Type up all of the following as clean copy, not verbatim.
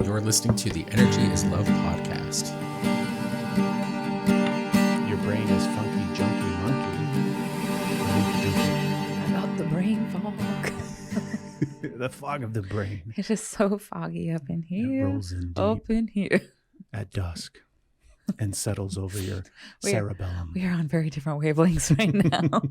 You're listening to the Energy is Love podcast. Your brain is funky, junky, monkey. About the brain fog. The fog of the brain. It is so foggy up in here. It rolls in deep Up in here. at dusk and settles over your cerebellum. We are on very different wavelengths right now.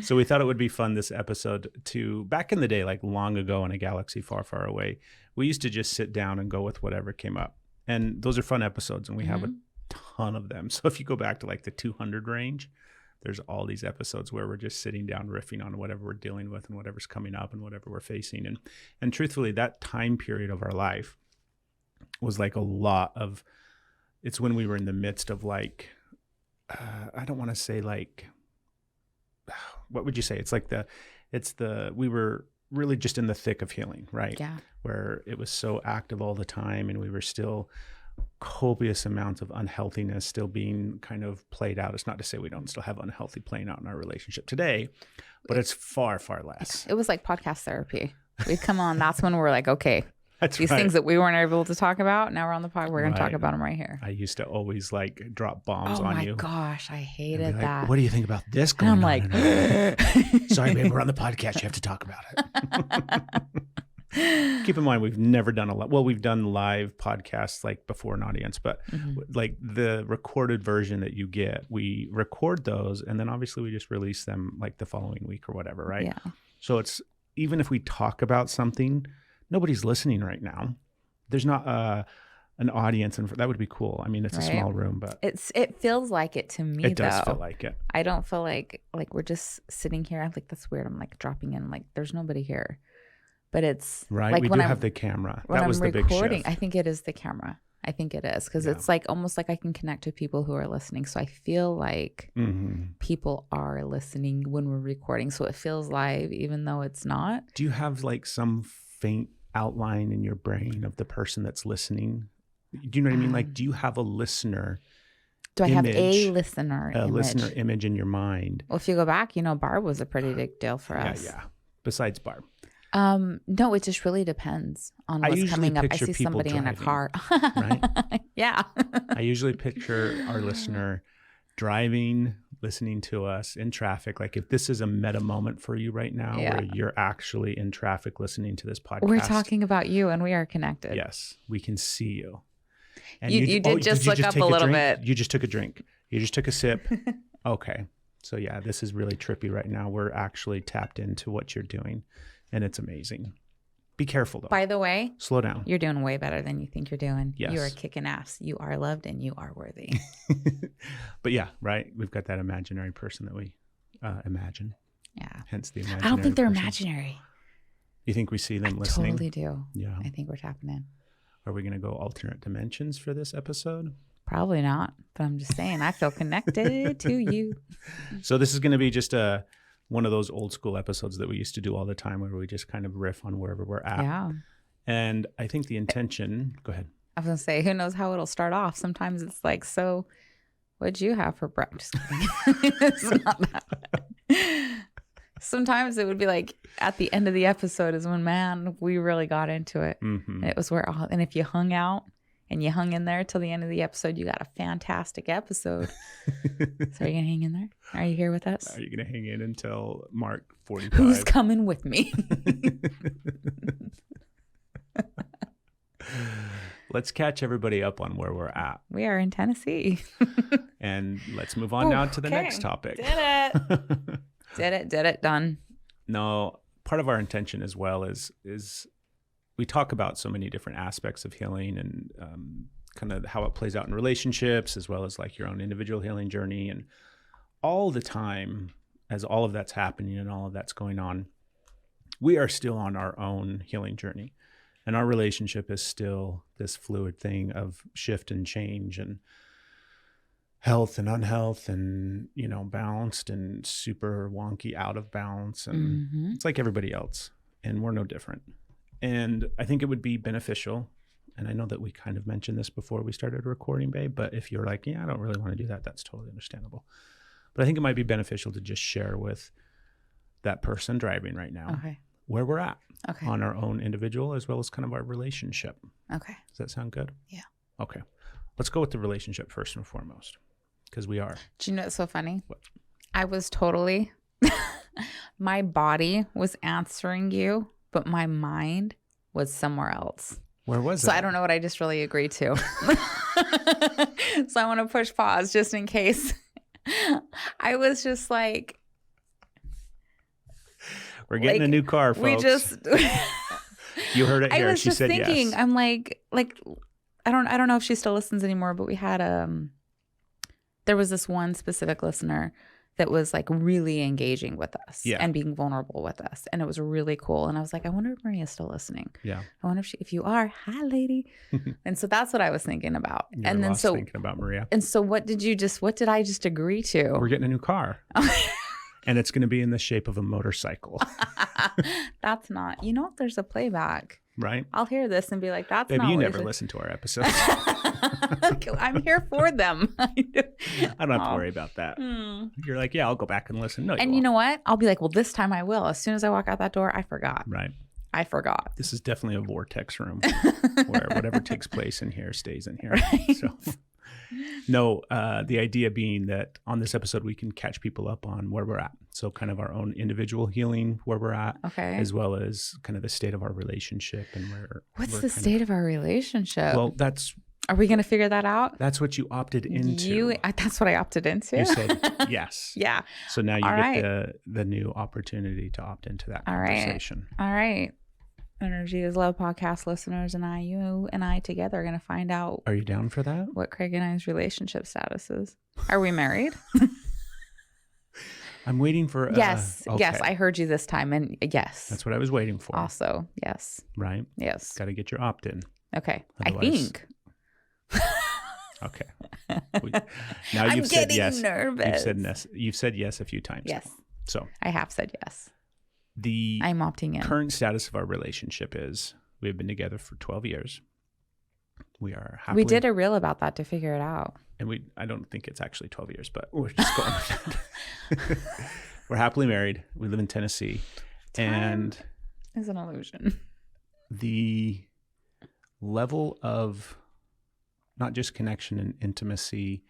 So we thought it would be fun this episode to, back in the day, like long ago in a galaxy far, far away, we used to just sit down and go with whatever came up. And those are fun episodes, and we have a ton of them. So if you go back to like the 200 range, there's all these episodes where we're just sitting down riffing on whatever we're dealing with and whatever's coming up and whatever we're facing. And truthfully, that time period of our life was like a lot of, it's when we were in the midst of like, I don't want to say like, what would you say? It's like we were really just in the thick of healing, right? Yeah. Where it was so active all the time, and we were still copious amounts of unhealthiness still being kind of played out. It's not to say we don't still have unhealthy playing out in our relationship today, but it's far, far less. It was like podcast therapy. We'd come on. That's when we're like, okay, That's these right. things that we weren't able to talk about, now we're on the pod. We're going to talk about them right here. I used to always like drop bombs Oh on my you. gosh, I And hated be like, that. what do you think about this And going I'm on? like, Sorry, babe, we're on the podcast. You have to talk about it. Keep in mind, we've never done we've done live podcasts like before an audience, but like the recorded version that you get, we record those and then obviously we just release them like the following week or whatever, right? Yeah. So it's, even if we talk about something, nobody's listening right now. There's not an audience, and that would be cool. I mean, it's a small room, but it feels like it to me. it does though. feel like it. I don't feel like we're just sitting here. I'm like, that's weird. I'm like dropping in, like there's nobody here. But it's Right. like We when do I'm, have the camera. when That was I'm the big recording. shift. I think it is the camera. I think it is because Yeah. it's like almost like I can connect to people who are listening. So I feel like people are listening when we're recording. So it feels live, even though it's not. Do you have like some faint outline in your brain of the person that's listening? Do you know what I mean? Like, do you have a listener? Do I have a image, listener image? listener image in your mind? Well, if you go back, Barb was a pretty big deal for us. Yeah. Besides Barb. No, it just really depends on I what's usually coming up. I picture see people somebody in a driving, car. right? Yeah. I usually picture our listener driving, listening to us in traffic. Like if this is a meta moment for you right now, where you're actually in traffic listening to this podcast. We're talking about you and we are connected. Yes, we can see you. And You did just look up take a little drink? bit. You just took a drink. You just took a sip. Okay. So yeah, this is really trippy right now. We're actually tapped into what you're doing, and it's amazing. Be careful though. By the way, Slow down. you're doing way better than you think you're doing. Yes. You are kicking ass. You are loved and you are worthy. But yeah, right. We've got that imaginary person that we imagine. Yeah. Hence the imaginary I don't think they're person. imaginary. You think we see them I listening? totally do. Yeah. I think we're tapping in. Are we going to go alternate dimensions for this episode? Probably not, but I'm just saying I feel connected to you. So this is going to be just one of those old school episodes that we used to do all the time, where we just kind of riff on wherever we're at. Yeah. And I think the intention, go ahead. I was going to say, who knows how it'll start off. Sometimes it's like, so what'd you have for breakfast? Just kidding. It's not that bad. Sometimes it would be like at the end of the episode is when, man, we really got into it. Mm-hmm. And it was where and if you hung out and you hung in there till the end of the episode, you got a fantastic episode. So are you going to hang in there? Are you here with us? Are you going to hang in until Mark 45? Who's coming with me? Let's catch everybody up on where we're at. We are in Tennessee. And let's move on now to the next topic. Did it. Did it. Done. No, part of our intention as well is we talk about so many different aspects of healing and kind of how it plays out in relationships, as well as like your own individual healing journey. And all the time, as all of that's happening and all of that's going on, we are still on our own healing journey. And our relationship is still this fluid thing of shift and change and health and unhealth and, balanced and super wonky out of balance. And it's like everybody else. And we're no different. And I think it would be beneficial. And I know that we kind of mentioned this before we started recording, babe. But if you're like, yeah, I don't really want to do that, that's totally understandable. But I think it might be beneficial to just share with that person driving right now. Okay. where we're at Okay. on our own individual as well as kind of our relationship. Okay. Does that sound good? Yeah. Okay. Let's go with the relationship first and foremost, because we are. Do you know what's so funny? What? I was totally, my body was answering you, but my mind was somewhere else. Where was it? So I don't know what I just really agreed to. So I want to push pause just in case. I was just like, We're getting a new car, folks. we just. You heard it here. I was She just said thinking. yes. I'm like I don't know if she still listens anymore, but we had there was this one specific listener that was like really engaging with us and being vulnerable with us, and it was really cool. And I was like, I wonder if Maria's still listening. Yeah. I wonder if you are, hi lady. And so that's what I was thinking about. You're and then thinking about Maria. And so what did I just agree to? We're getting a new car. And it's going to be in the shape of a motorcycle. That's not, if there's a playback, right? I'll hear this and be like, that's Baby, not you what never listen to our episodes. I'm here for them. I don't have to worry about that. You're like, yeah, I'll go back and listen. No, and you know what? I'll be like, well, this time I will. As soon as I walk out that door, I forgot. Right. I forgot. This is definitely a vortex room where whatever takes place in here stays in here. Right. So, no, the idea being that on this episode, we can catch people up on where we're at. So kind of our own individual healing, where we're at, okay, as well as kind of the state of our relationship and where. What's the state of our relationship? Well, are we going to figure that out? That's what you opted into. That's what I opted into. You said yes. Yeah. So now you get the new opportunity to opt into that conversation. All right. Energy is Love podcast listeners you and I together are going to find out. Are you down for that? What Craig and I's relationship status is. Are we married? I'm waiting for. Yes. Okay. Yes. I heard you this time. And yes. That's what I was waiting for. Also. Yes. Right? Yes. Got to get your opt in. Okay. Otherwise, I think. Okay. Now you've said yes. Nervous. You've said yes a few times. Yes. So I have said yes. I'm opting in. Current status of our relationship is we've been together for 12 years. We are happily. We did a reel about that to figure it out. And I don't think it's actually 12 years, but we're just going with that. We're happily married. We live in Tennessee. And is an illusion. The level of not just connection and intimacy,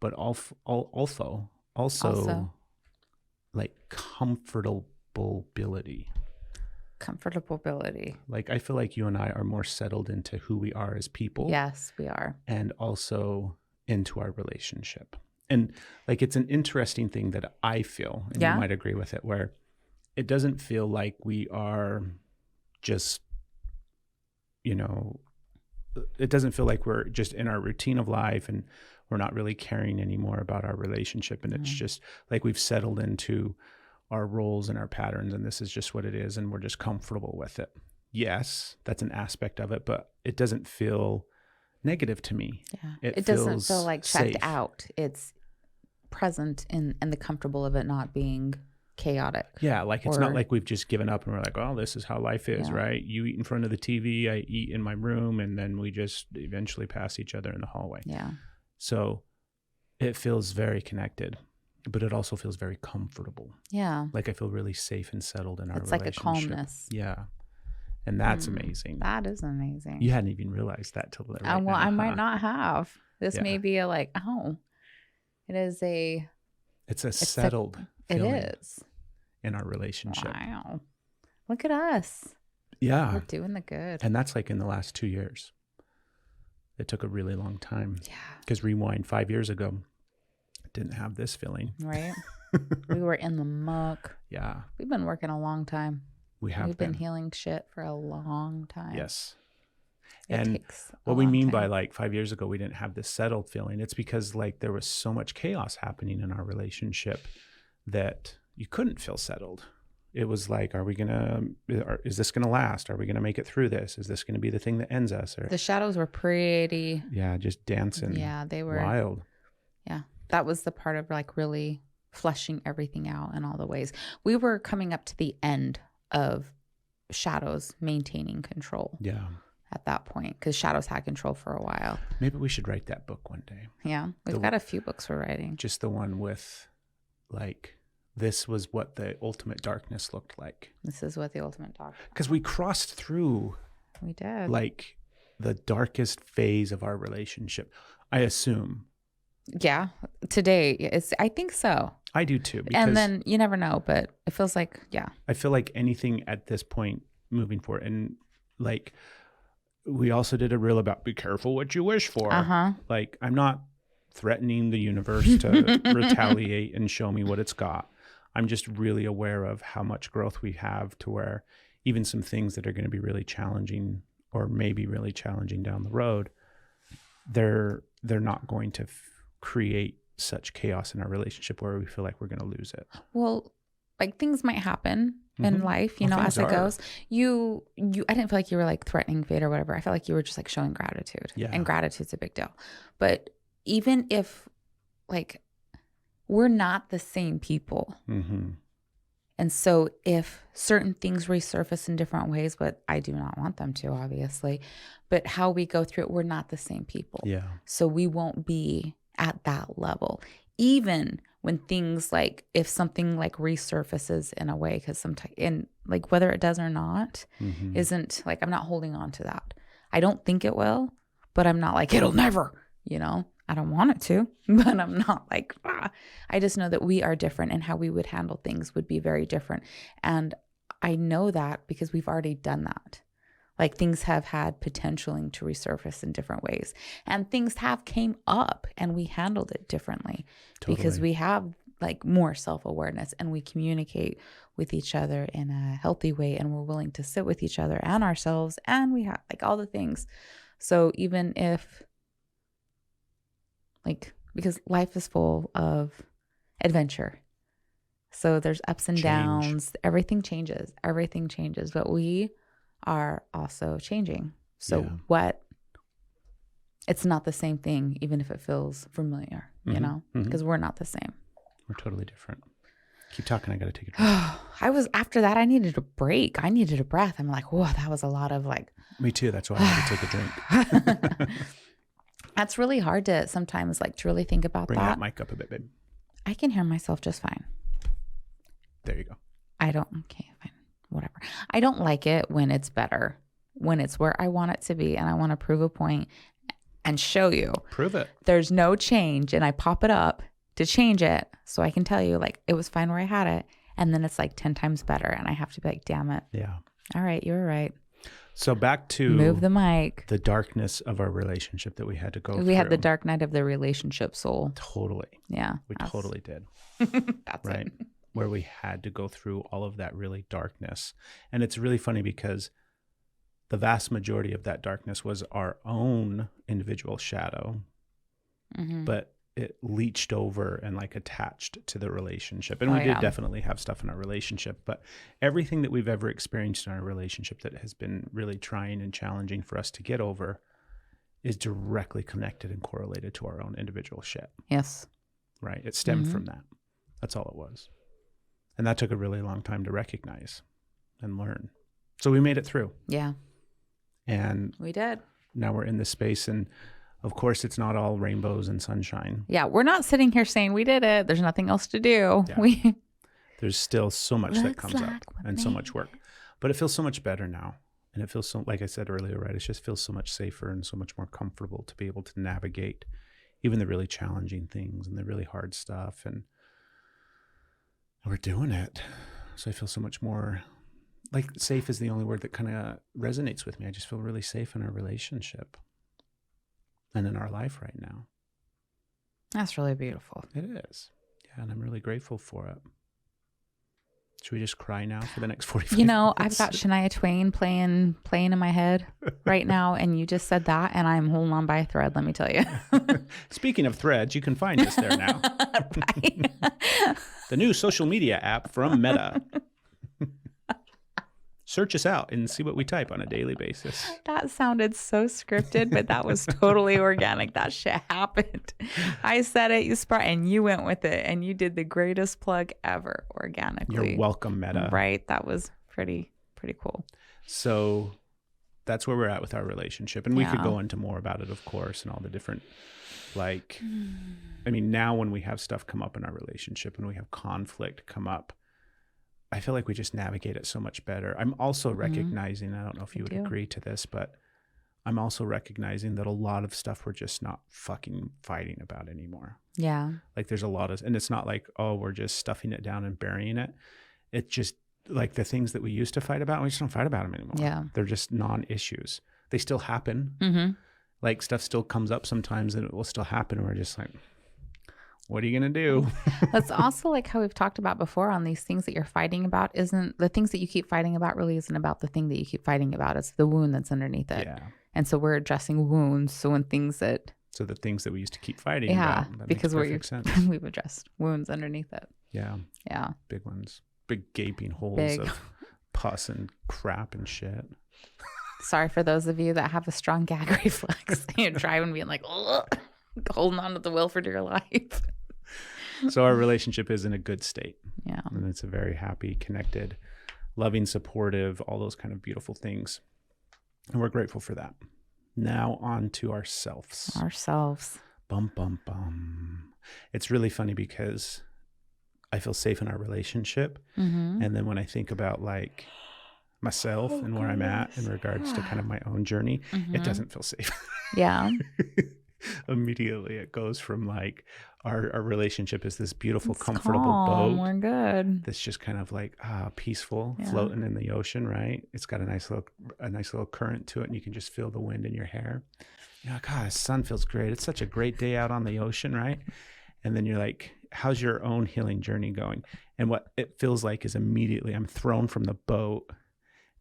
but also like comfortability. Like I feel like you and I are more settled into who we are as people. Yes, we are. And also into our relationship. And like it's an interesting thing that I feel, and you might agree with it, where it doesn't feel like we are just, it doesn't feel like we're just in our routine of life and we're not really caring anymore about our relationship. And it's just like we've settled into our roles and our patterns, and this is just what it is, and we're just comfortable with it. Yes, that's an aspect of it, but it doesn't feel negative to me. Yeah. It doesn't feel like checked safe. out. It's present and the comfortable of it not being chaotic. Yeah, like it's not like we've just given up and we're like, oh, this is how life is, right? You eat in front of the TV, I eat in my room, and then we just eventually pass each other in the hallway. Yeah. So it feels very connected, but it also feels very comfortable. Yeah. Like I feel really safe and settled in our relationship. It's like a calmness. Yeah. And that's amazing. That is amazing. You hadn't even realized that till right now. Well, I might not have. This may be a like, it is a... It's a settled feeling. It is. In our relationship. Wow. Look at us. Yeah. We're doing the good. And that's like in the last 2 years. It took a really long time. Yeah. Because rewind 5 years ago, didn't have this feeling. Right. We were in the muck. Yeah. We've been working a long time. We've been healing shit for a long time. Yes. It and takes what we mean by like 5 years ago, we didn't have this settled feeling. It's because like there was so much chaos happening in our relationship that you couldn't feel settled. It was like, is this going to last? Are we going to make it through this? Is this going to be the thing that ends us? Or, the shadows were pretty. Yeah, just dancing. Yeah, they were wild. Yeah, that was the part of like really fleshing everything out in all the ways. We were coming up to the end of shadows maintaining control. Yeah. At that point, because shadows had control for a while. Maybe we should write that book one day. Yeah, we've got a few books we're writing. Just the one with like this was what the ultimate darkness looked like. This is what the ultimate darkness. Because we crossed through We did. like the darkest phase of our relationship, I assume. Yeah. Today, I think so. I do too. Because And then you never know, but it feels like, yeah. I feel like anything at this point moving forward, and like we also did a reel about be careful what you wish for. Like, I'm not threatening the universe to retaliate and show me what it's got. I'm just really aware of how much growth we have, to where even some things that are going to be really challenging, or maybe really challenging down the road, they're not going to create such chaos in our relationship where we feel like we're going to lose it. Well, like things might happen in life, you know, as it goes. You I didn't feel like you were like threatening fate or whatever. I felt like you were just like showing gratitude. Yeah. And gratitude's a big deal. But even if like we're not the same people. And so if certain things resurface in different ways, but I do not want them to, obviously, but how we go through it, we're not the same people. Yeah. So we won't be at that level. Even when things like, if something like resurfaces in a way, because sometimes, and like whether it does or not, isn't like, I'm not holding on to that. I don't think it will, but I'm not like, it'll never, you know? I don't want it to, but I'm not like, I just know that we are different, and how we would handle things would be very different. And I know that because we've already done that. Like things have had potential to resurface in different ways, and things have came up and we handled it differently because we have like more self-awareness, and we communicate with each other in a healthy way, and we're willing to sit with each other and ourselves, and we have like all the things. So even if like, because life is full of adventure. So there's ups and downs. Everything changes, but we are also changing. So it's not the same thing, even if it feels familiar, you know, because we're not the same. We're totally different. Keep talking. I got to take a drink. After that, I needed a break. I needed a breath. I'm like, whoa, that was a lot of like. Me too. That's why I had to take a drink. That's really hard to sometimes like to really think about. Bring that mic up a bit, babe. I can hear myself just fine. There you go. Okay, fine. Whatever. I don't like it when it's better, when it's where I want it to be, and I want to prove a point and show you. Prove it. There's no change, and I pop it up to change it so I can tell you like it was fine where I had it, and then it's like 10 times better, and I have to be like, damn it. Yeah. All right, you were right. So back to move the mic. The darkness of our relationship that we had to go through. We had the dark night of the relationship soul. Totally. Yeah. We totally did. That's right. It. Where we had to go through all of that really darkness. And it's really funny because the vast majority of that darkness was our own individual shadow, but it leached over and like attached to the relationship. And we did definitely have stuff in our relationship, but everything that we've ever experienced in our relationship that has been really trying and challenging for us to get over is directly connected and correlated to our own individual shit. Yes. Right. It stemmed from that. That's all it was. And that took a really long time to recognize and learn. So we made it through. Yeah. And we did. Now we're in this space, and of course, it's not all rainbows and sunshine. Yeah, we're not sitting here saying we did it. There's nothing else to do. Yeah. There's still so much that comes up and so much work. But it feels so much better now. And it feels so, like I said earlier, right? It just feels so much safer and so much more comfortable to be able to navigate even the really challenging things and the really hard stuff. And we're doing it. So I feel so much more, like safe is the only word that kind of resonates with me. I just feel really safe in our relationship. And in our life right now. That's really beautiful. It is. Yeah, and I'm really grateful for it. Should we just cry now for the next 45 minutes? I've got Shania Twain playing in my head right now, and you just said that, and I'm holding on by a thread, let me tell you. Speaking of threads, you can find us there now. Right. The new social media app from Meta. Search us out and see what we type on a daily basis. That sounded so scripted, but that was totally organic. That shit happened. I said it, you sparked, and you went with it, and you did the greatest plug ever organically. You're welcome, Meta. Right? That was pretty cool. So that's where we're at with our relationship. And we could go into more about it, of course, and all the different Like, I mean, now when we have stuff come up in our relationship and we have conflict come up, I feel like we just navigate it so much better. I'm also recognizing, I don't know if you would agree to this, but I'm also recognizing that a lot of stuff we're just not fucking fighting about anymore. Yeah. Like there's a lot of, and it's not like, oh, we're just stuffing it down and burying it. It's just like the things that we used to fight about, we just don't fight about them anymore. Yeah. They're just non-issues. They still happen. Mm-hmm. Like stuff still comes up sometimes and it will still happen. And we're just like, what are you going to do? That's also like how we've talked about before on these things that you're fighting about isn't the things that you keep fighting about really isn't about the thing that you keep fighting about. It's the wound that's underneath it. Yeah. And so we're addressing wounds. So when things that. So the things that we used to keep fighting about. That because sense. We've addressed wounds underneath it. Yeah. Yeah. Big ones. Big gaping holes of pus and crap and shit. Sorry for those of you that have a strong gag reflex. You're driving being like, ugh, holding on to the wheel for dear life. So our relationship is in a good state. Yeah. And it's a very happy, connected, loving, supportive, all those kind of beautiful things. And we're grateful for that. Now on to ourselves. Bum, bum, bum. It's really funny because I feel safe in our relationship. Mm-hmm. And then when I think about like myself and where I'm at in regards to kind of my own journey, it doesn't feel safe. Yeah. Immediately it goes from like our relationship is this beautiful, it's comfortable calm. boat. We're good. That's just kind of like peaceful, floating in the ocean, right? It's got a nice little current to it, and you can just feel the wind in your hair. You're like, the sun feels great. It's such a great day out on the ocean, right? And then you're like, how's your own healing journey going? And what it feels like is immediately I'm thrown from the boat,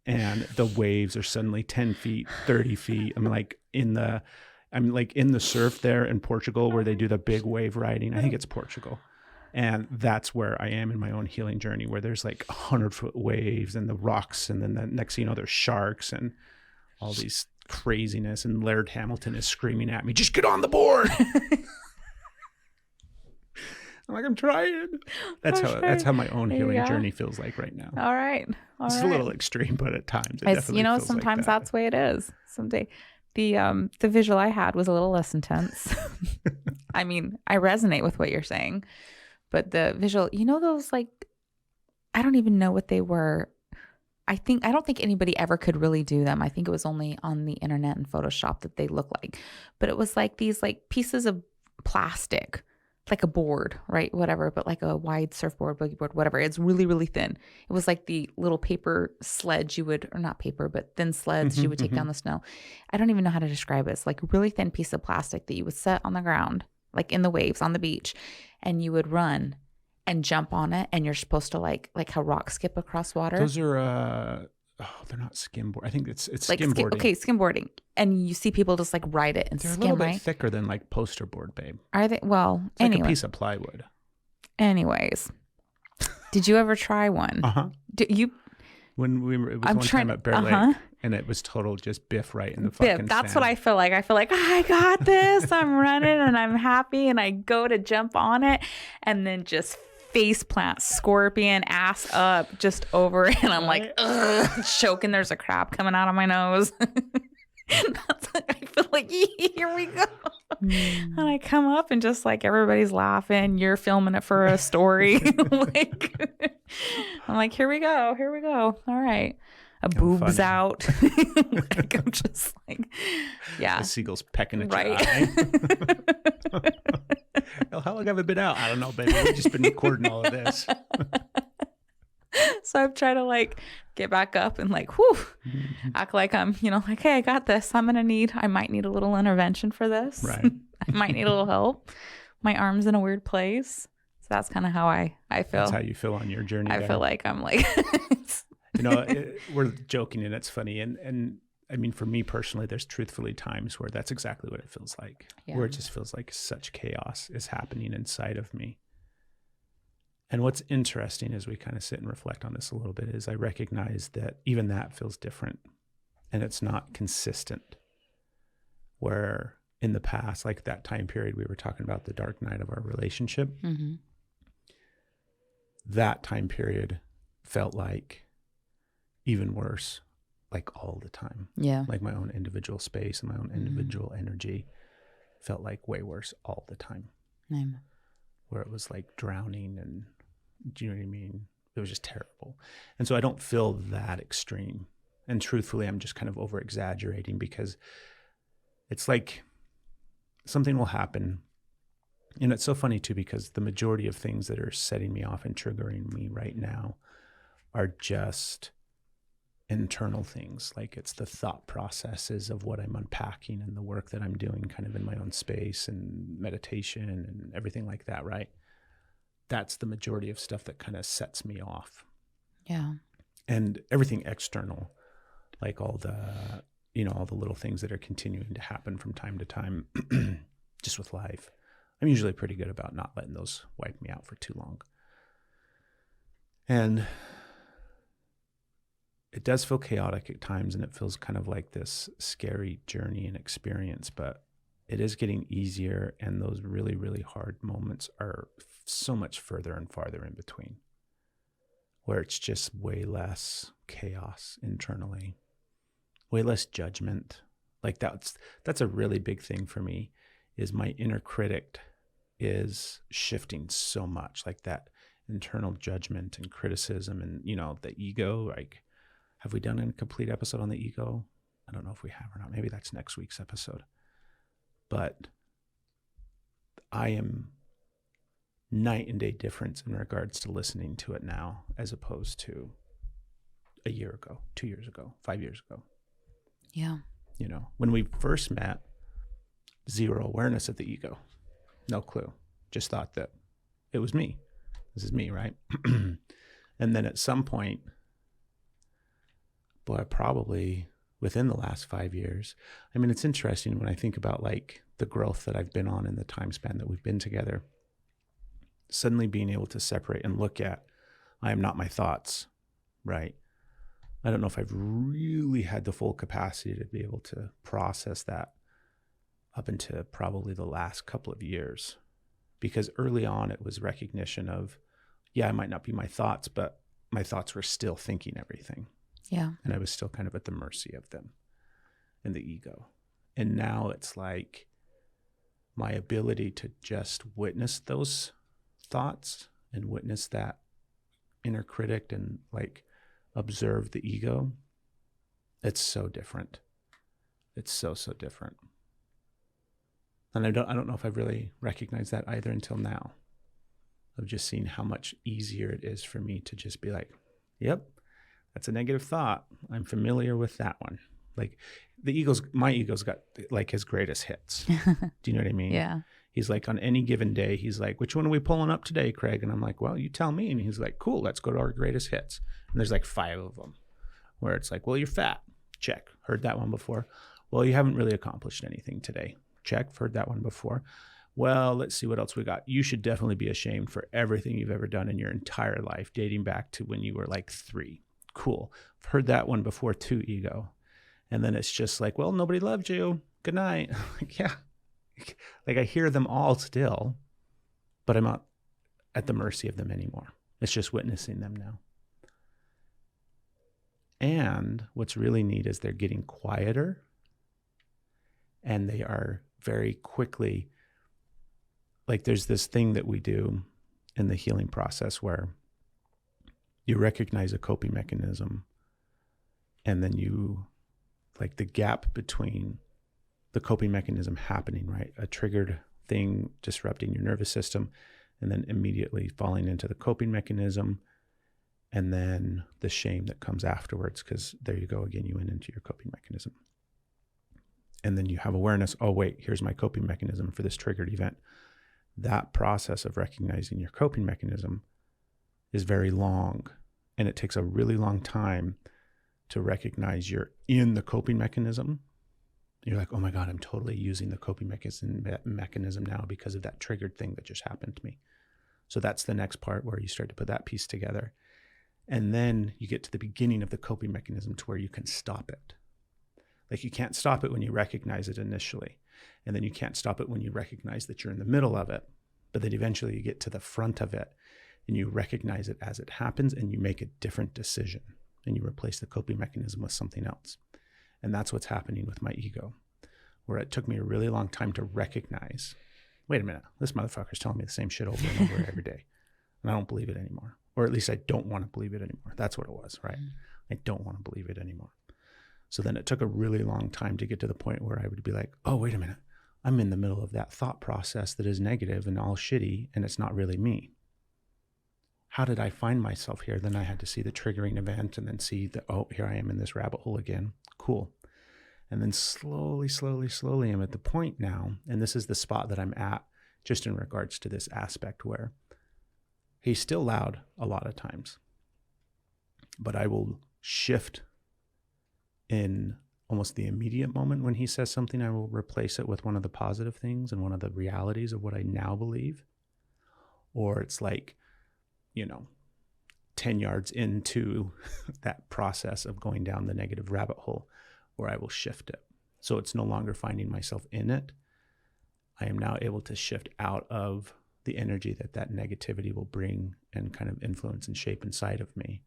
and the waves are suddenly 10 feet, 30 feet. I'm like in the surf there in Portugal where they do the big wave riding. I think it's Portugal. And that's where I am in my own healing journey, where there's like 100-foot waves and the rocks. And then the next thing you know, there's sharks and all these craziness. And Laird Hamilton is screaming at me, just get on the board. I'm like, I'm trying. That's how my own healing journey feels like right now. All right. It's a little extreme, but at times it definitely feels sometimes like that's the way it is. Someday. The visual I had was a little less intense. I mean, I resonate with what you're saying, but the visual, those like, I don't even know what they were. I don't think anybody ever could really do them. I think it was only on the internet and Photoshop that they look like, but it was like these like pieces of plastic, like a board, right? Whatever, but like a wide surfboard, boogie board, whatever. It's really, really thin. It was like the little paper sledge or not paper, but thin sleds you would take down the snow. I don't even know how to describe it. It's like a really thin piece of plastic that you would set on the ground, like in the waves on the beach, and you would run and jump on it. And you're supposed to like how rocks skip across water. Those are, they're not skimboard. I think it's like skimboarding. Skimboarding. And you see people just like ride it and they're skim, a little bit right? thicker than like poster board, babe. Are they? Well, it's like a piece of plywood. Anyways, did you ever try one? When it was one time at Bear Lake, and it was total just biff right in the fucking That's sand. what I feel like. I feel like I got this. I'm running and I'm happy, and I go to jump on it, and then just face plant, scorpion, ass up, just over it, and I'm like, ugh, choking. There's a crab coming out of my nose. That's like, I feel like, here we go. And I come up and just like everybody's laughing. You're filming it for a story. I'm like, here we go. All right. A boob's out. Like, I'm just like, yeah. The seagull's pecking at right. your eye. How long have I been out? I don't know, baby. We've just been recording all of this. So I've tried to like get back up and like, whew, act like I'm, like, hey, I got this. I might need a little intervention for this. Right. I might need a little help. My arm's in a weird place. So that's kind of how I feel. That's how you feel on your journey. I feel like I'm like, we're joking and it's funny. And I mean, for me personally, there's truthfully times where that's exactly what it feels like, where it just feels like such chaos is happening inside of me. And what's interesting as we kind of sit and reflect on this a little bit is I recognize that even that feels different and it's not consistent. Where in the past, like that time period, we were talking about the dark night of our relationship. Mm-hmm. That time period felt like even worse, like all the time. Yeah. Like my own individual space and my own individual energy felt like way worse all the time. Where it was like drowning, and do you know what I mean? It was just terrible. And so I don't feel that extreme. And truthfully, I'm just kind of over exaggerating, because it's like something will happen. And it's so funny too, because the majority of things that are setting me off and triggering me right now are just internal things. Like it's the thought processes of what I'm unpacking and the work that I'm doing kind of in my own space and meditation and everything like that, right? That's the majority of stuff that kind of sets me off. Yeah. And everything external, like all the, all the little things that are continuing to happen from time to time, just with life. I'm usually pretty good about not letting those wipe me out for too long. And it does feel chaotic at times, and it feels kind of like this scary journey and experience, but it is getting easier, and those really, really hard moments are so much further and farther in between, where it's just way less chaos internally, way less judgment. Like that's a really big thing for me, is my inner critic is shifting so much, like that internal judgment and criticism and, the ego. Like, have we done a complete episode on the ego? I don't know if we have or not. Maybe that's next week's episode. But I am night and day difference in regards to listening to it now, as opposed to a year ago, 2 years ago, 5 years ago. Yeah. When we first met, zero awareness of the ego, no clue. Just thought that it was me. This is me, right? And then at some point, probably within the last 5 years, I mean, it's interesting when I think about like the growth that I've been on in the time span that we've been together, suddenly being able to separate and look at, I am not my thoughts, right? I don't know if I've really had the full capacity to be able to process that up into probably the last couple of years, because early on it was recognition of, I might not be my thoughts, but my thoughts were still thinking everything. Yeah. And I was still kind of at the mercy of them and the ego. And now it's like my ability to just witness those thoughts and witness that inner critic and like observe the ego. It's so different. It's so different. And I don't know if I've really recognized that either until now, of just seeing how much easier it is for me to just be like, yep, that's a negative thought. I'm familiar with that one. Like my ego's got like his greatest hits. Do you know what I mean? Yeah. He's like, on any given day, he's like, which one are we pulling up today, Craig? And I'm like, well, you tell me. And he's like, cool, let's go to our greatest hits. And there's like 5 of them where it's like, well, you're fat. Check. Heard that one before. Well, you haven't really accomplished anything today. Check. Heard that one before. Well, let's see what else we got. You should definitely be ashamed for everything you've ever done in your entire life, dating back to when you were like 3. Cool. I've heard that one before too, ego. And then it's just like, well, nobody loved you. Good night. Like, yeah. Like I hear them all still, but I'm not at the mercy of them anymore. It's just witnessing them now. And what's really neat is they're getting quieter, and they are very quickly, like there's this thing that we do in the healing process where you recognize a coping mechanism, and then you, like the gap between the coping mechanism happening, right? A triggered thing disrupting your nervous system, and then immediately falling into the coping mechanism, and then the shame that comes afterwards, because there you go again, you went into your coping mechanism. And then you have awareness, oh wait, here's my coping mechanism for this triggered event. That process of recognizing your coping mechanism is very long, and it takes a really long time to recognize you're in the coping mechanism. You're like, oh my God, I'm totally using the coping mechanism now because of that triggered thing that just happened to me. So that's the next part where you start to put that piece together. And then you get to the beginning of the coping mechanism to where you can stop it. Like you can't stop it when you recognize it initially. And then you can't stop it when you recognize that you're in the middle of it. But then eventually you get to the front of it and you recognize it as it happens, and you make a different decision and you replace the coping mechanism with something else. And that's what's happening with my ego, where it took me a really long time to recognize, wait a minute, this motherfucker's telling me the same shit over and over every day. And I don't believe it anymore. Or at least I don't want to believe it anymore. That's what it was, right? I don't want to believe it anymore. So then it took a really long time to get to the point where I would be like, oh, wait a minute. I'm in the middle of that thought process that is negative and all shitty, and it's not really me. How did I find myself here? Then I had to see the triggering event and then see that, oh, here I am in this rabbit hole again. Cool. And then slowly, I'm at the point now, and this is the spot that I'm at just in regards to this aspect where he's still loud a lot of times, but I will shift in almost the immediate moment when he says something. I will replace it with one of the positive things and one of the realities of what I now believe. Or it's like, 10 yards into that process of going down the negative rabbit hole where I will shift it. So it's no longer finding myself in it. I am now able to shift out of the energy that negativity will bring and kind of influence and shape inside of me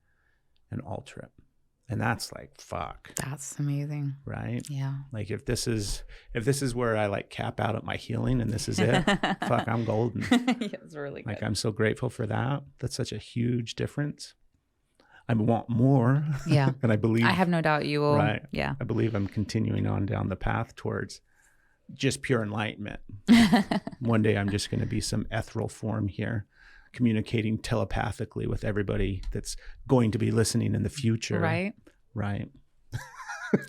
and alter it. And that's like, fuck. That's amazing. Right? Yeah. Like if this is where I like cap out at my healing and this is it, fuck, I'm golden. Yeah, it's really good. Like I'm so grateful for that. That's such a huge difference. I want more. Yeah. And I believe. I have no doubt you will. Right. Yeah. I believe I'm continuing on down the path towards just pure enlightenment. One day I'm just going to be some ethereal form here, communicating telepathically with everybody that's going to be listening in the future. Right. Right.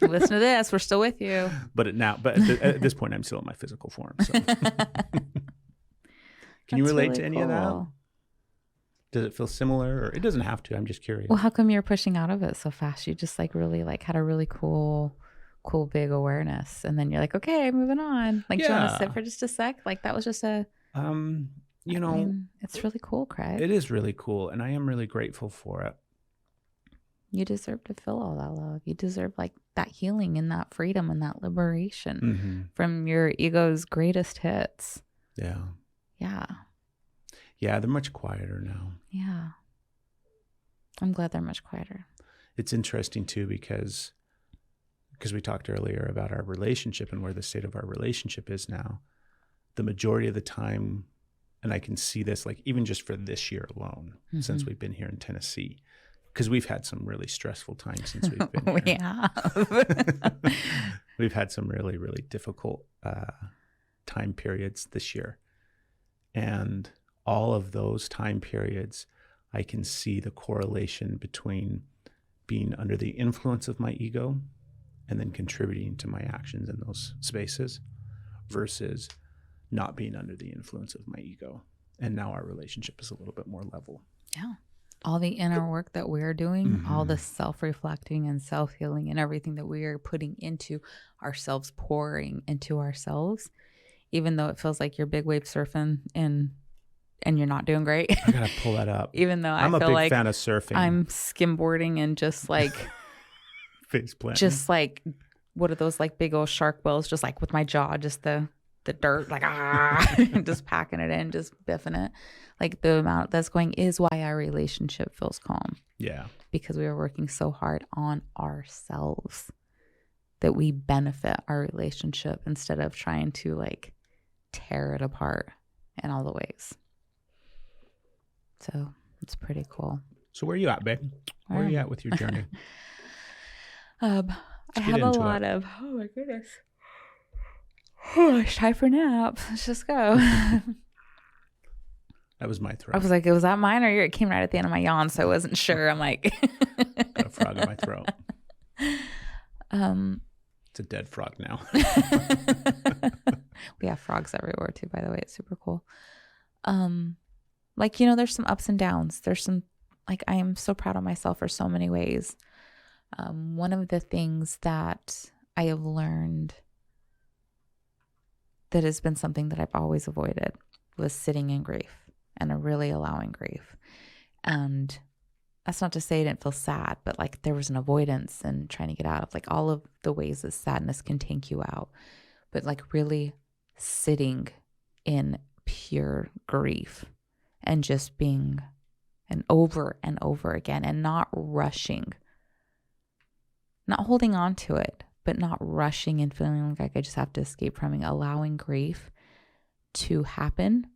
Listen to this. We're still with you. But at this point, I'm still in my physical form. So. Can you relate to any of that? Does it feel similar? Or it doesn't have to. I'm just curious. Well, how come you're pushing out of it so fast? You just like really like had a really cool big awareness, and then you're like, okay, moving on. Like, do you want to sit for just a sec? Like that was just a I mean, it's really cool, Craig. It is really cool, and I am really grateful for it. You deserve to feel all that love. You deserve like that healing and that freedom and that liberation from your ego's greatest hits. Yeah. Yeah. Yeah, they're much quieter now. Yeah. I'm glad they're much quieter. It's interesting too because we talked earlier about our relationship and where the state of our relationship is now. The majority of the time, and I can see this like even just for this year alone, since we've been here in Tennessee, because we've had some really stressful times since we've been here. Yeah. We've had some really, really difficult time periods this year. And all of those time periods, I can see the correlation between being under the influence of my ego and then contributing to my actions in those spaces versus not being under the influence of my ego. And now our relationship is a little bit more level. Yeah. All the inner work that we're doing, all the self-reflecting and self-healing and everything that we are putting into ourselves, pouring into ourselves, even though it feels like you're big wave surfing and you're not doing great. I gotta pull that up. Even though I'm I a feel big like fan of surfing. I'm skimboarding and just like face planting. just like what are those like big old shark whales, just like with my jaw, just the dirt, like just packing it in, just biffing it. Like the amount that's going is why our relationship feels calm. Yeah. Because we are working so hard on ourselves that we benefit our relationship instead of trying to like tear it apart in all the ways. So it's pretty cool. So where are you at, babe? Where are you at with your journey? I have a lot of, oh my goodness. Oh, it's time for a nap. Let's just go. That was my throat. I was like, was that mine or it came right at the end of my yawn, so I wasn't sure. I'm like, got a frog in my throat. It's a dead frog now. We have frogs everywhere too, by the way. It's super cool. Like, there's some ups and downs. There's some, like, I am so proud of myself for so many ways. One of the things that I have learned that has been something that I've always avoided was sitting in grief and really allowing grief. And that's not to say I didn't feel sad, but like there was an avoidance and trying to get out of like all of the ways that sadness can take you out. But like really sitting in pure grief and just being and over again and not rushing, not holding on to it, but not rushing and feeling like I just have to escape from it, allowing grief to happen,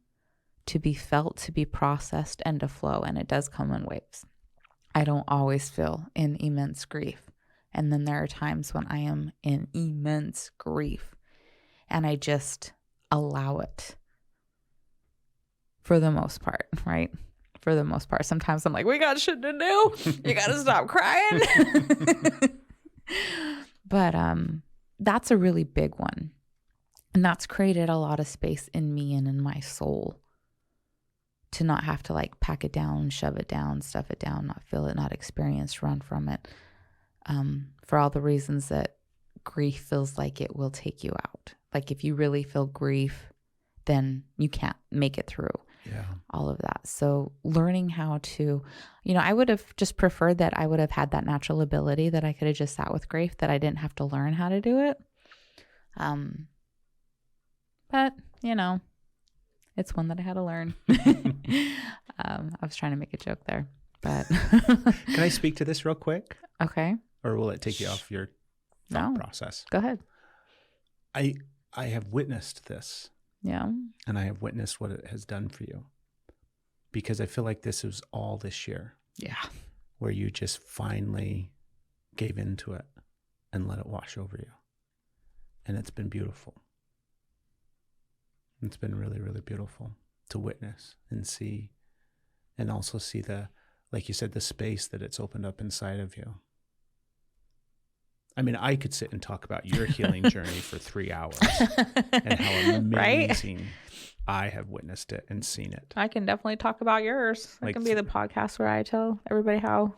to be felt, to be processed, and to flow. And it does come in waves. I don't always feel in immense grief. And then there are times when I am in immense grief and I just allow it for the most part, right? For the most part. Sometimes I'm like, we got shit to do. You got to stop crying. But that's a really big one. And that's created a lot of space in me and in my soul to not have to like pack it down, shove it down, stuff it down, not feel it, not experience, run from it. For all the reasons that grief feels like it will take you out. Like if you really feel grief, then you can't make it through all of that. So learning how to, I would have just preferred that I would have had that natural ability that I could have just sat with grief, that I didn't have to learn how to do it. But, it's one that I had to learn. I was trying to make a joke there, but. Can I speak to this real quick? Okay. Or will it take you off your thought process? Go ahead. I have witnessed this. Yeah. And I have witnessed what it has done for you. Because I feel like this was all this year. Yeah. Where you just finally gave into it and let it wash over you. And it's been beautiful. It's been really, really beautiful to witness and see. And also see like you said, the space that it's opened up inside of you. I mean, I could sit and talk about your healing journey for 3 hours and how amazing I have witnessed it and seen it. I can definitely talk about yours. It can be the podcast where I tell everybody how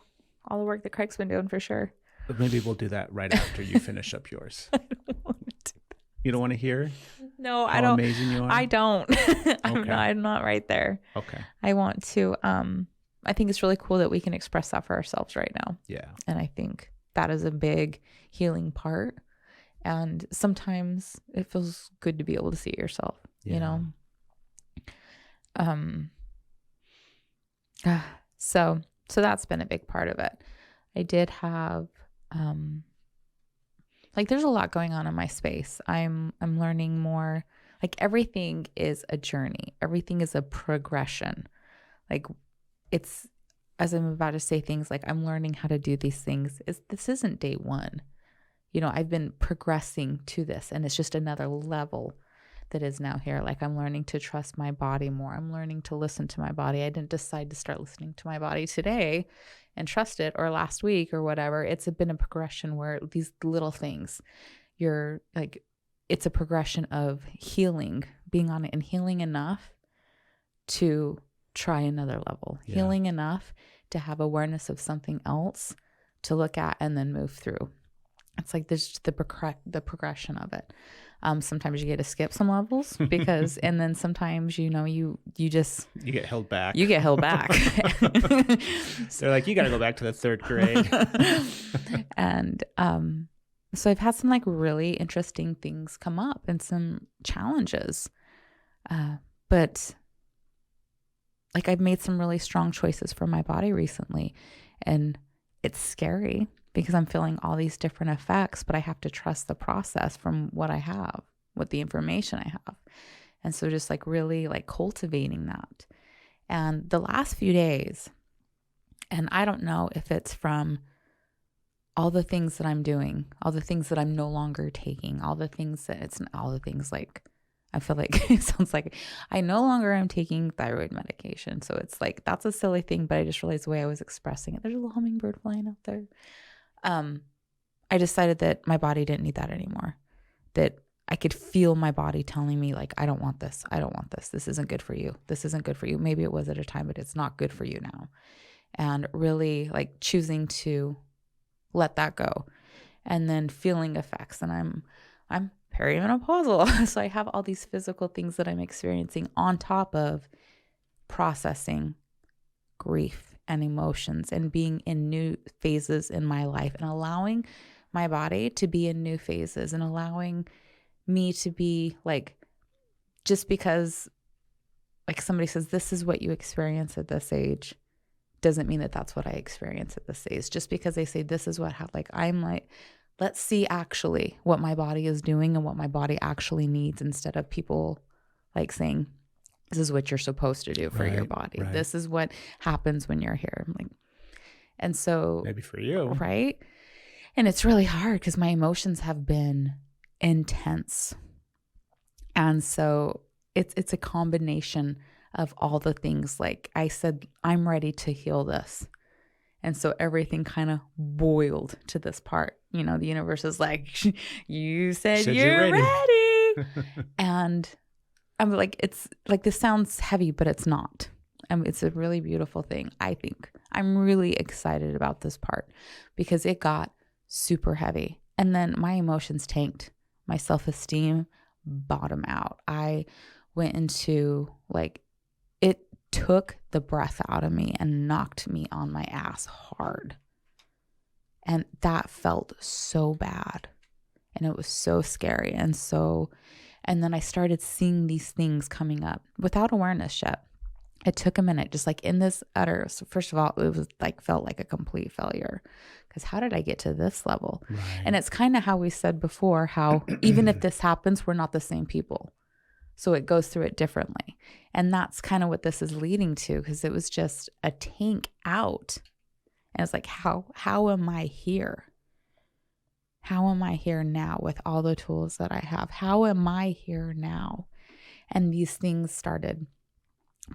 all the work that Craig's been doing for sure. But maybe we'll do that right after you finish up yours. I don't want to do that. You don't want to hear? No, how I don't. Amazing you are? I don't. Okay. I'm not right there. Okay. I want to, I think it's really cool that we can express that for ourselves right now. Yeah. And I think that is a big healing part. And sometimes it feels good to be able to see it yourself, So that's been a big part of it. I did have, there's a lot going on in my space. I'm learning more. Like everything is a journey. Everything is a progression. Like it's, as I'm about to say things like I'm learning how to do these things, this isn't day one. I've been progressing to this, and it's just another level that is now here. Like I'm learning to trust my body more. I'm learning to listen to my body. I didn't decide to start listening to my body today and trust it, or last week or whatever. It's been a progression where these little things, it's a progression of healing, being on it and healing enough to try another level, healing enough to have awareness of something else to look at and then move through. It's like this, the progression of it. Sometimes you get to skip some levels because, and then sometimes, you just. You get held back. You get held back. They're like, you got to go back to the 3rd grade. And so I've had some really interesting things come up and some challenges. But I've made some really strong choices for my body recently, and it's scary because I'm feeling all these different effects, but I have to trust the process from what I have, with the information I have. And so just really cultivating that. And the last few days, and I don't know if it's from all the things that I'm doing, all the things that I'm no longer taking, all the things I feel like it sounds like I no longer am taking thyroid medication. So it's that's a silly thing, but I just realized the way I was expressing it. There's a little hummingbird flying out there. I decided that my body didn't need that anymore. That I could feel my body telling me I don't want this. I don't want this. This isn't good for you. This isn't good for you. Maybe it was at a time, but it's not good for you now. And really choosing to let that go, and then feeling effects. And I'm perimenopausal. So I have all these physical things that I'm experiencing on top of processing grief and emotions and being in new phases in my life, and allowing my body to be in new phases, and allowing me to be just because somebody says, this is what you experience at this age, doesn't mean that that's what I experience at this age. Just because they say this is what happened, I'm let's see actually what my body is doing and what my body actually needs, instead of people like saying, this is what you're supposed to do for your body. Right. This is what happens when you're here. I'm like, and so maybe for you. Right. And it's really hard because my emotions have been intense. And so it's a combination of all the things. Like I said, I'm ready to heal this. And so everything kind of boiled to this part. You know, the universe is like, you said you're ready. And I'm like, it's like, this sounds heavy, but it's not. It's a really beautiful thing, I think. I'm really excited about this part because it got super heavy. And then my emotions tanked. My self-esteem bottomed out. I went into like, it took the breath out of me and knocked me on my ass hard. And that felt so bad. And it was so scary. And then I started seeing these things coming up without awareness yet. It took a minute, just like in this so first of all, it was like, felt like a complete failure because how did I get to this level? Right. And it's kind of how we said before, how even if this happens, we're not the same people. So it goes through it differently. And that's kind of what this is leading to, because it was just a tank out. And it's like, how am I here? How am I here now with all the tools that I have? How am I here now? And these things started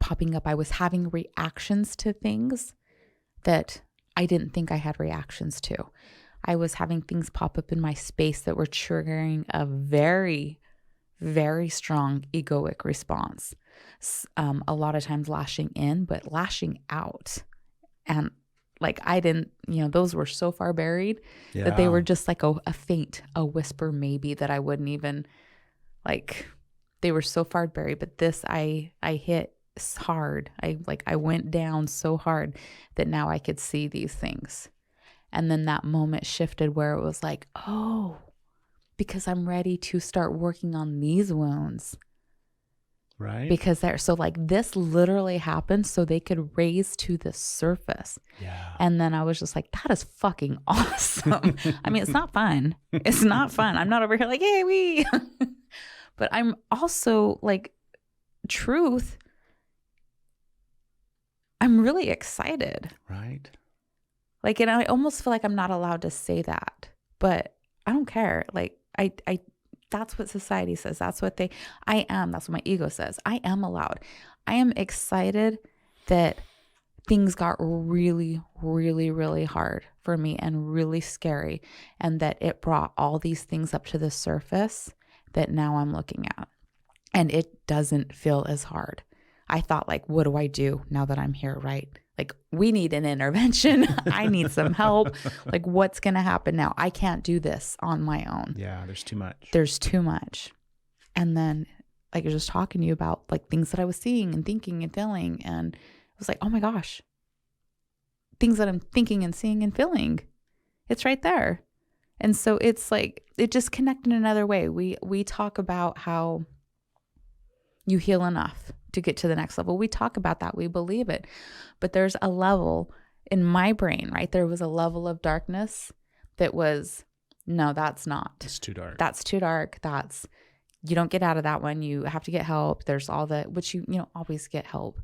popping up. I was having reactions to things that I didn't think I had reactions to. I was having things pop up in my space that were triggering a very, very strong egoic response. A lot of times lashing in, but lashing out. And like I didn't, those were so far buried that they were just like a faint, a whisper maybe that I wouldn't even like, they were so far buried. But this I hit hard. I went down so hard that now I could see these things. And then that moment shifted where it was like, oh, because I'm ready to start working on these wounds. Right. Because so like this literally happened so they could raise to the surface. Yeah. And then I was just like, that is fucking awesome. I mean, it's not fun. It's not fun. I'm not over here like, hey, we. But I'm also like, truth, I'm really excited. Right. Like, and I almost feel like I'm not allowed to say that, but I don't care. Like, I that's what society says. That's what my ego says. I am allowed. I am excited that things got really, really, really hard for me and really scary. And that it brought all these things up to the surface that now I'm looking at. And it doesn't feel as hard. I thought like, what do I do now that I'm here, right? Like, we need an intervention. I need some help. Like, what's going to happen now? I can't do this on my own. Yeah, there's too much. There's too much. And then, like, I was just talking to you about, like, things that I was seeing and thinking and feeling. And I was like, oh, my gosh. Things that I'm thinking and seeing and feeling. It's right there. And so it's like, it just connected in another way. We talk about how you heal enough to get to the next level. We talk about that. We believe it. But there's a level in my brain, right? There was a level of darkness that was, no, that's not. It's too dark. That's too dark. You don't get out of that one. You have to get help. There's all which you always get help.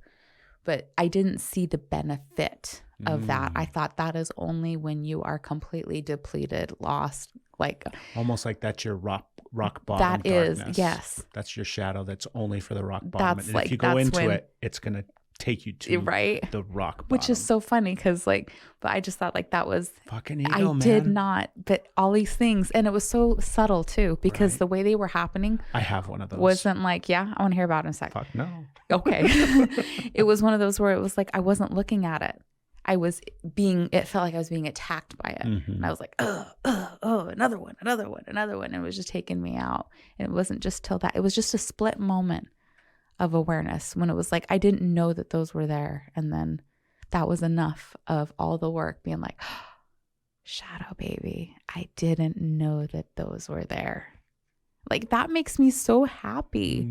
But I didn't see the benefit of that. I thought that is only when you are completely depleted, lost, like almost like that's your rock bottom. That darkness. is, yes. That's your shadow. That's only for the rock bottom. That's and if you go into it, it's gonna take you to the rock bottom. Which is so funny because but I just thought like that was fucking ego, man. Did not, but all these things, and it was so subtle too because the way they were happening. I have one of those. Wasn't like, yeah, I want to hear about it in a sec. Fuck no. Okay. It was one of those where it was like I wasn't looking at it. It felt like I was being attacked by it. Mm-hmm. And I was like, another one. And it was just taking me out. And it wasn't just till that. It was just a split moment of awareness when it was like, I didn't know that those were there. And then that was enough of all the work being like, oh, shadow baby, I didn't know that those were there. Like, that makes me so happy.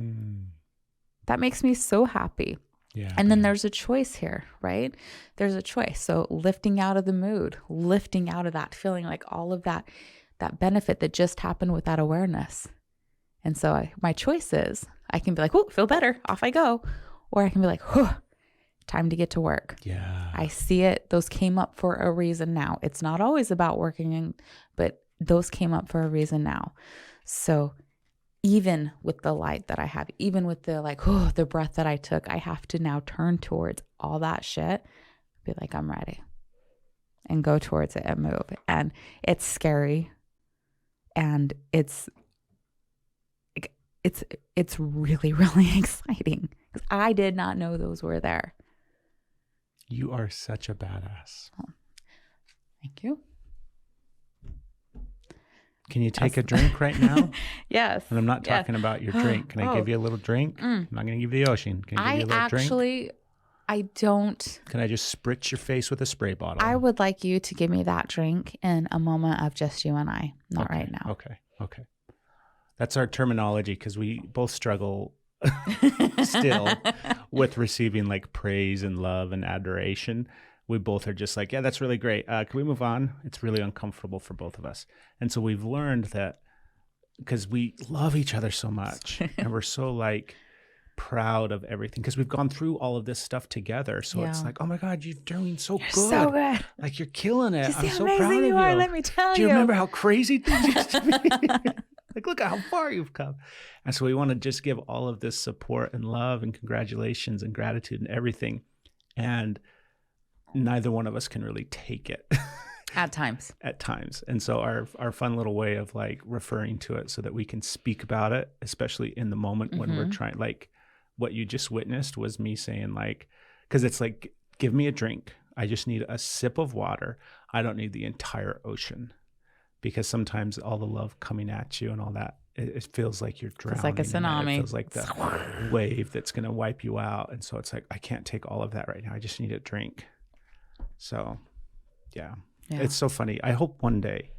That makes me so happy. Yeah, and then there's a choice here, right? There's a choice. So lifting out of the mood, lifting out of that feeling, like all of that that benefit that just happened with that awareness. And so my choice is I can be like, oh, feel better. Off I go. Or I can be like, whew, time to get to work. Yeah. I see it. Those came up for a reason now. It's not always about working, but those came up for a reason now. So even with the light that I have, even with the like, oh, the breath that I took, I have to now turn towards all that shit, be like, I'm ready, and go towards it and move. And it's scary. And it's really, really exciting because I did not know those were there. You are such a badass. Oh, thank you. Can you take a drink right now? Yes. And I'm not talking about your drink. Can I give you a little drink? I'm not going to give you the ocean. Can I give you a little drink? I don't. Can I just spritz your face with a spray bottle? I would like you to give me that drink in a moment of just you and I, not right now. Okay. That's our terminology because we both struggle still with receiving like praise and love and adoration. We both are just like, yeah, that's really great. Can we move on? It's really uncomfortable for both of us. And so we've learned that because we love each other so much and we're so like proud of everything because we've gone through all of this stuff together. So it's like, oh my God, you're doing so good. So good. Like you're killing it. Just I'm so amazing proud of you. Are, let me tell you. Do you remember how crazy things used to be? Like, look at how far you've come. And so we want to just give all of this support and love and congratulations and gratitude and everything. And neither one of us can really take it. At times. And so our fun little way of like referring to it so that we can speak about it, especially in the moment when we're trying, like what you just witnessed was me saying like, because it's like, give me a drink. I just need a sip of water. I don't need the entire ocean. Because sometimes all the love coming at you and all that, it feels like you're drowning. It's like a tsunami. It feels like the wave that's going to wipe you out. And so it's like, I can't take all of that right now. I just need a drink. So, yeah. It's so funny. I hope one day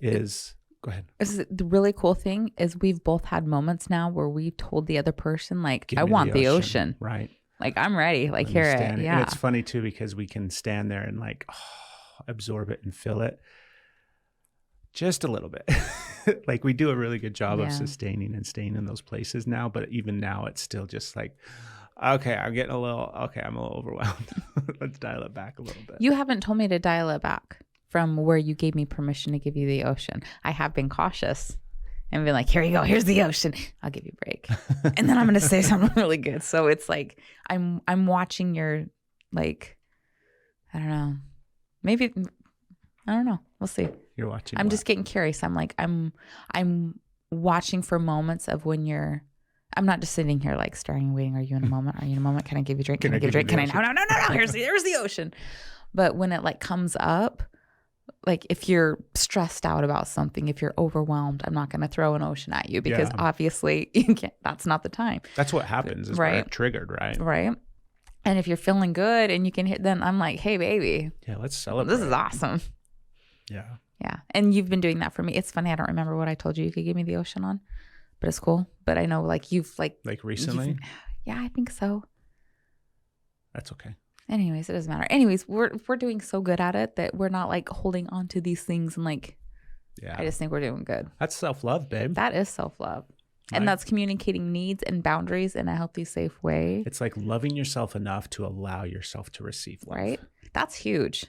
go ahead. The really cool thing is we've both had moments now where we told the other person, like, I want the ocean. Right. Like, I'm ready. Like, hear it. Yeah. And it's funny, too, because we can stand there and, like, absorb it and feel it. Just a little bit. Like we do a really good job of sustaining and staying in those places now. But even now, it's still just like, okay, I'm a little overwhelmed. Let's dial it back a little bit. You haven't told me to dial it back from where you gave me permission to give you the ocean. I have been cautious and been like, here you go. Here's the ocean. I'll give you a break. And then I'm going to say something really good. So it's like, I'm watching your, like, I don't know. Maybe, I don't know. We'll see. You're watching. I'm just getting curious. I'm like, I'm watching for moments of when I'm not just sitting here like staring and waiting. Are you in a moment? Are you in a moment? Can I give you a drink? Can I give you a drink? Can I? No. Here's the ocean. But when it like comes up, like if you're stressed out about something, if you're overwhelmed, I'm not going to throw an ocean at you because obviously you can't, that's not the time. That's what happens is right? Triggered, right? Right. And if you're feeling good and you can hit, then I'm like, hey, baby. Yeah, let's celebrate. This is awesome. Yeah. Yeah. And you've been doing that for me. It's funny. I don't remember what I told you could give me the ocean on, but it's cool. But I know like you've like recently. Yeah, I think so. That's okay. Anyways, it doesn't matter. Anyways, we're doing so good at it that we're not like holding on to these things and like, I just think we're doing good. That's self-love, babe. That is self-love. Right. And that's communicating needs and boundaries in a healthy, safe way. It's like loving yourself enough to allow yourself to receive love. Right. That's huge.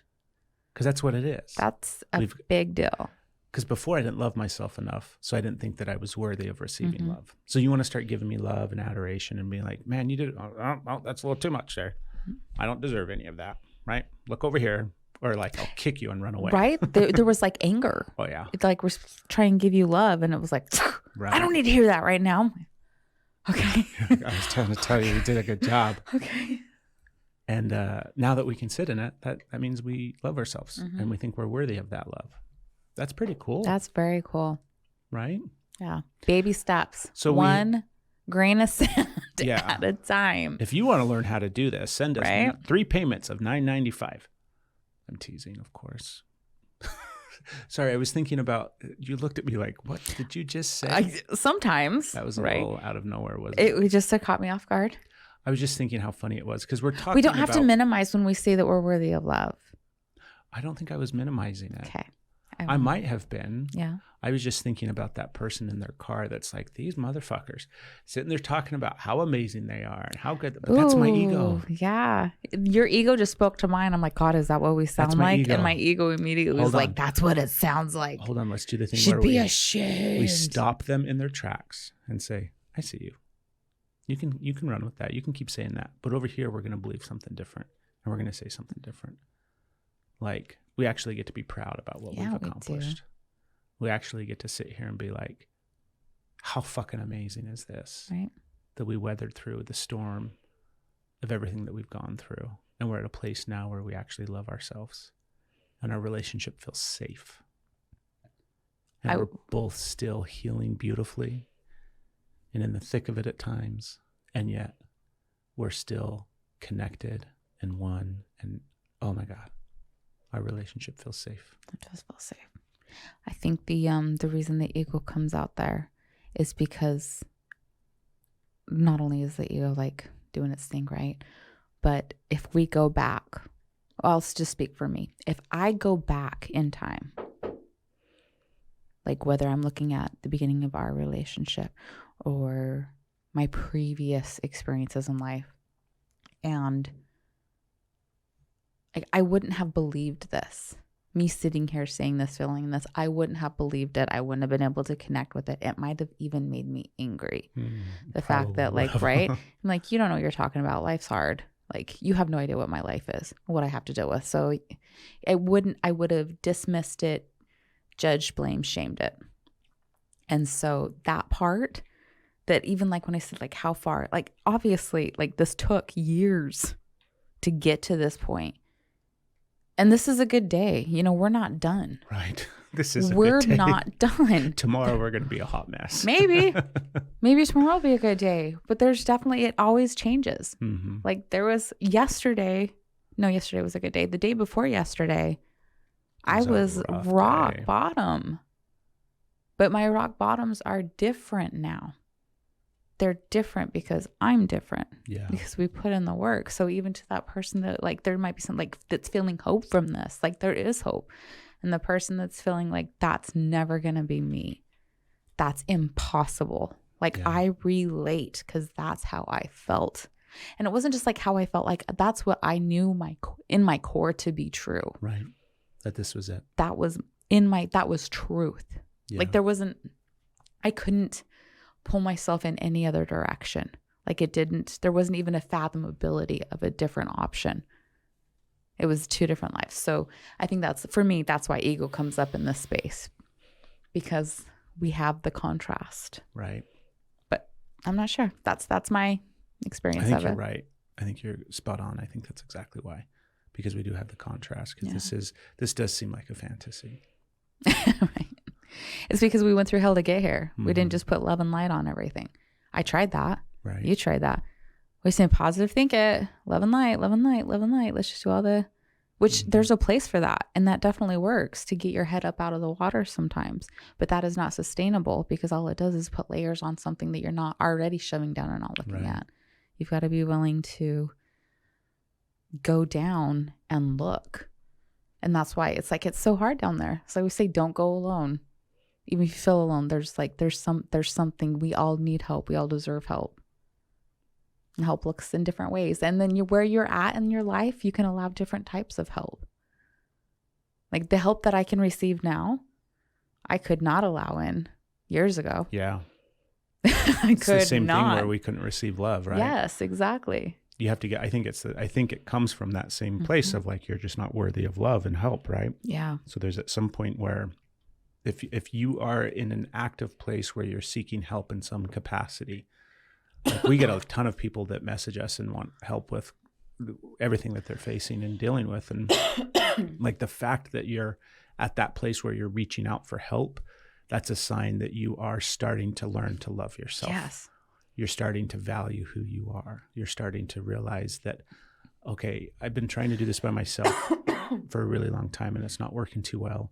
Because that's what it is. That's a big deal. Because before I didn't love myself enough, so I didn't think that I was worthy of receiving love. So you want to start giving me love and adoration and being like, man, you did, that's a little too much there. I don't deserve any of that, right? Look over here. Or like, I'll kick you and run away. Right? There was like anger. Oh, yeah. It's like we're trying to give you love. And it was like, I don't need to hear that right now. Okay. I was trying to tell you did a good job. Okay. And now that we can sit in it, that means we love ourselves and we think we're worthy of that love. That's pretty cool. That's very cool. Right? Yeah. Baby steps. So one grain of sand at a time. If you want to learn how to do this, send us 3 payments of $9.95. I'm teasing, of course. Sorry, I was thinking about, you looked at me like, what did you just say? Sometimes. That was a little out of nowhere, wasn't it? It just caught me off guard. I was just thinking how funny it was because we're talking We don't have to minimize when we say that we're worthy of love. I don't think I was minimizing it. Okay. I might have been. Yeah. I was just thinking about that person in their car that's like, these motherfuckers sitting there talking about how amazing they are and how good. But that's my ego. Yeah. Your ego just spoke to mine. I'm like, God, is that what we sound like? Ego. And my ego immediately was like, that's what it sounds like. Hold on. Let's do the thing Should where be ashamed. we stop them in their tracks and say, I see you. You can run with that. You can keep saying that. But over here, we're going to believe something different. And we're going to say something different. Like, we actually get to be proud about what we've accomplished. We actually get to sit here and be like, how fucking amazing is this? Right. That we weathered through the storm of everything that we've gone through. And we're at a place now where we actually love ourselves. And our relationship feels safe. And we're both still healing beautifully and in the thick of it at times. And yet we're still connected and one. And oh my God, our relationship feels safe. It does feel safe. I think the reason the ego comes out there is because not only is the ego like doing its thing, right? But if we go back, I'll just speak for me. If I go back in time, like whether I'm looking at the beginning of our relationship or my previous experiences in life, and like I wouldn't have believed this. Me sitting here saying this, feeling this, I wouldn't have believed it. I wouldn't have been able to connect with it. It might have even made me angry. The fact that like, right? I'm like, you don't know what you're talking about. Life's hard. Like, you have no idea what my life is, what I have to deal with. So I would have dismissed it, judged, blamed, shamed it. And so that part that even like when I said like how far, like obviously like this took years to get to this point. And this is a good day. You know, we're not done. Right. This is we're good day. Not done. Tomorrow we're going to be a hot mess. Maybe tomorrow will be a good day. But there's definitely, it always changes. Mm-hmm. Like there was yesterday was a good day. The day before yesterday, I was rock bottom. But my rock bottoms are different now. They're different because I'm different. Yeah. Because we put in the work. So even to that person that like, there might be some like that's feeling hope from this. Like there is hope. And the person that's feeling like that's never going to be me. That's impossible. Like I relate because that's how I felt. And it wasn't just like how I felt, like that's what I knew in my core to be true. Right. That this was it. That was truth. Yeah. Like I couldn't pull myself in any other direction. Like there wasn't even a fathomability of a different option. It was two different lives. So I think for me, that's why ego comes up in this space, because we have the contrast. Right. But I'm not sure. That's my experience of it. I think you're right. I think you're spot on. I think that's exactly why, because we do have the contrast, because this does seem like a fantasy. Right. It's because we went through hell to get here. Mm-hmm. We didn't just put love and light on everything. I tried that. Right. You tried that. We say positive think it. Love and light, love and light, love and light. Let's just do all which there's a place for that. And that definitely works to get your head up out of the water sometimes. But that is not sustainable, because all it does is put layers on something that you're not already shoving down and not looking at. You've got to be willing to go down and look. And that's why it's so hard down there. So we say, don't go alone. Even if you feel alone, there's something. We all need help. We all deserve help. And help looks in different ways. And then where you're at in your life, you can allow different types of help. Like the help that I can receive now, I could not allow in years ago. Yeah. It's the same thing where we couldn't receive love, right? Yes, exactly. You have to get, I think it comes from that same place of like, you're just not worthy of love and help, right? Yeah. So there's at some point where if you are in an active place where you're seeking help in some capacity, like we get a ton of people that message us and want help with everything that they're facing and dealing with. And like the fact that you're at that place where you're reaching out for help, that's a sign that you are starting to learn to love yourself. Yes. You're starting to value who you are. You're starting to realize that, okay, I've been trying to do this by myself for a really long time and it's not working too well.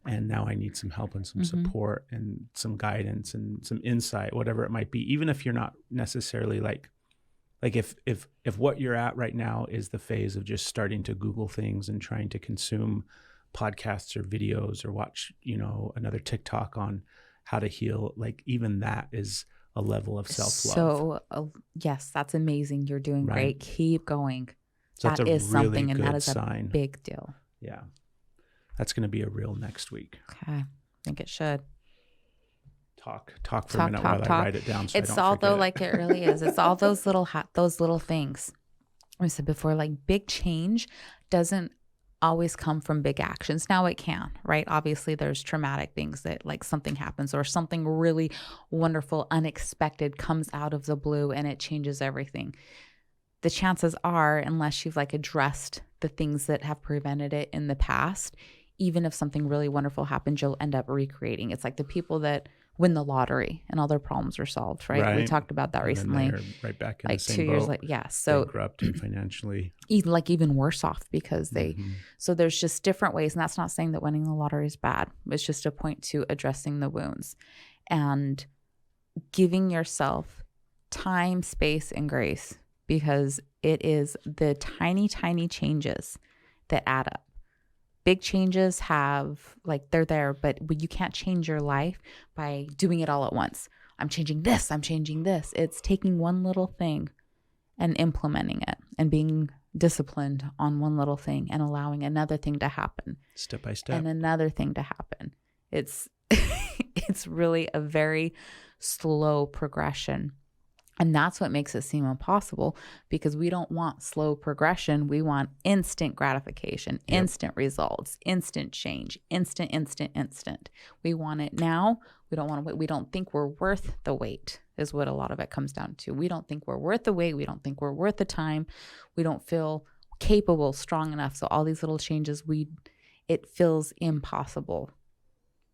And now I need some help and some support and some guidance and some insight, whatever it might be. Even if you're not necessarily like if what you're at right now is the phase of just starting to Google things and trying to consume podcasts or videos or watch, another TikTok on how to heal, like even that is a level of self-love. So, yes, that's amazing. You're doing great. Keep going. So that that's a is really something, and good that is sign. a big deal. Yeah. That's going to be a reel next week. Okay. I think it should. Talk for a minute while I write it down so it's I don't all forget though it. like it really is. It's all those little things. I said before, like big change doesn't always come from big actions. Now it can, right? Obviously there's traumatic things that like something happens or something really wonderful, unexpected comes out of the blue and it changes everything. The chances are, unless you've like addressed the things that have prevented it in the past, even if something really wonderful happens, you'll end up recreating. It's like the people that win the lottery and all their problems are solved, right? We talked about that recently. Right back in like the same 2 years boat. later. Yeah. So bankrupt and financially. Even worse off because so there's just different ways. And that's not saying that winning the lottery is bad. It's just a point to addressing the wounds and giving yourself time, space, and grace, because it is the tiny, tiny changes that add up. Big changes they're there, but you can't change your life by doing it all at once. I'm changing this. It's taking one little thing and implementing it and being disciplined on one little thing and allowing another thing to happen. Step by step. And another thing to happen. It's it's really a very slow progression. And that's what makes it seem impossible, because we don't want slow progression. We want instant gratification, instant results, instant change, instant. We want it now. We don't want to wait. We don't think we're worth the wait is what a lot of it comes down to. We don't think we're worth the wait. We don't think we're worth the time. We don't feel capable, strong enough. So all these little changes, it feels impossible.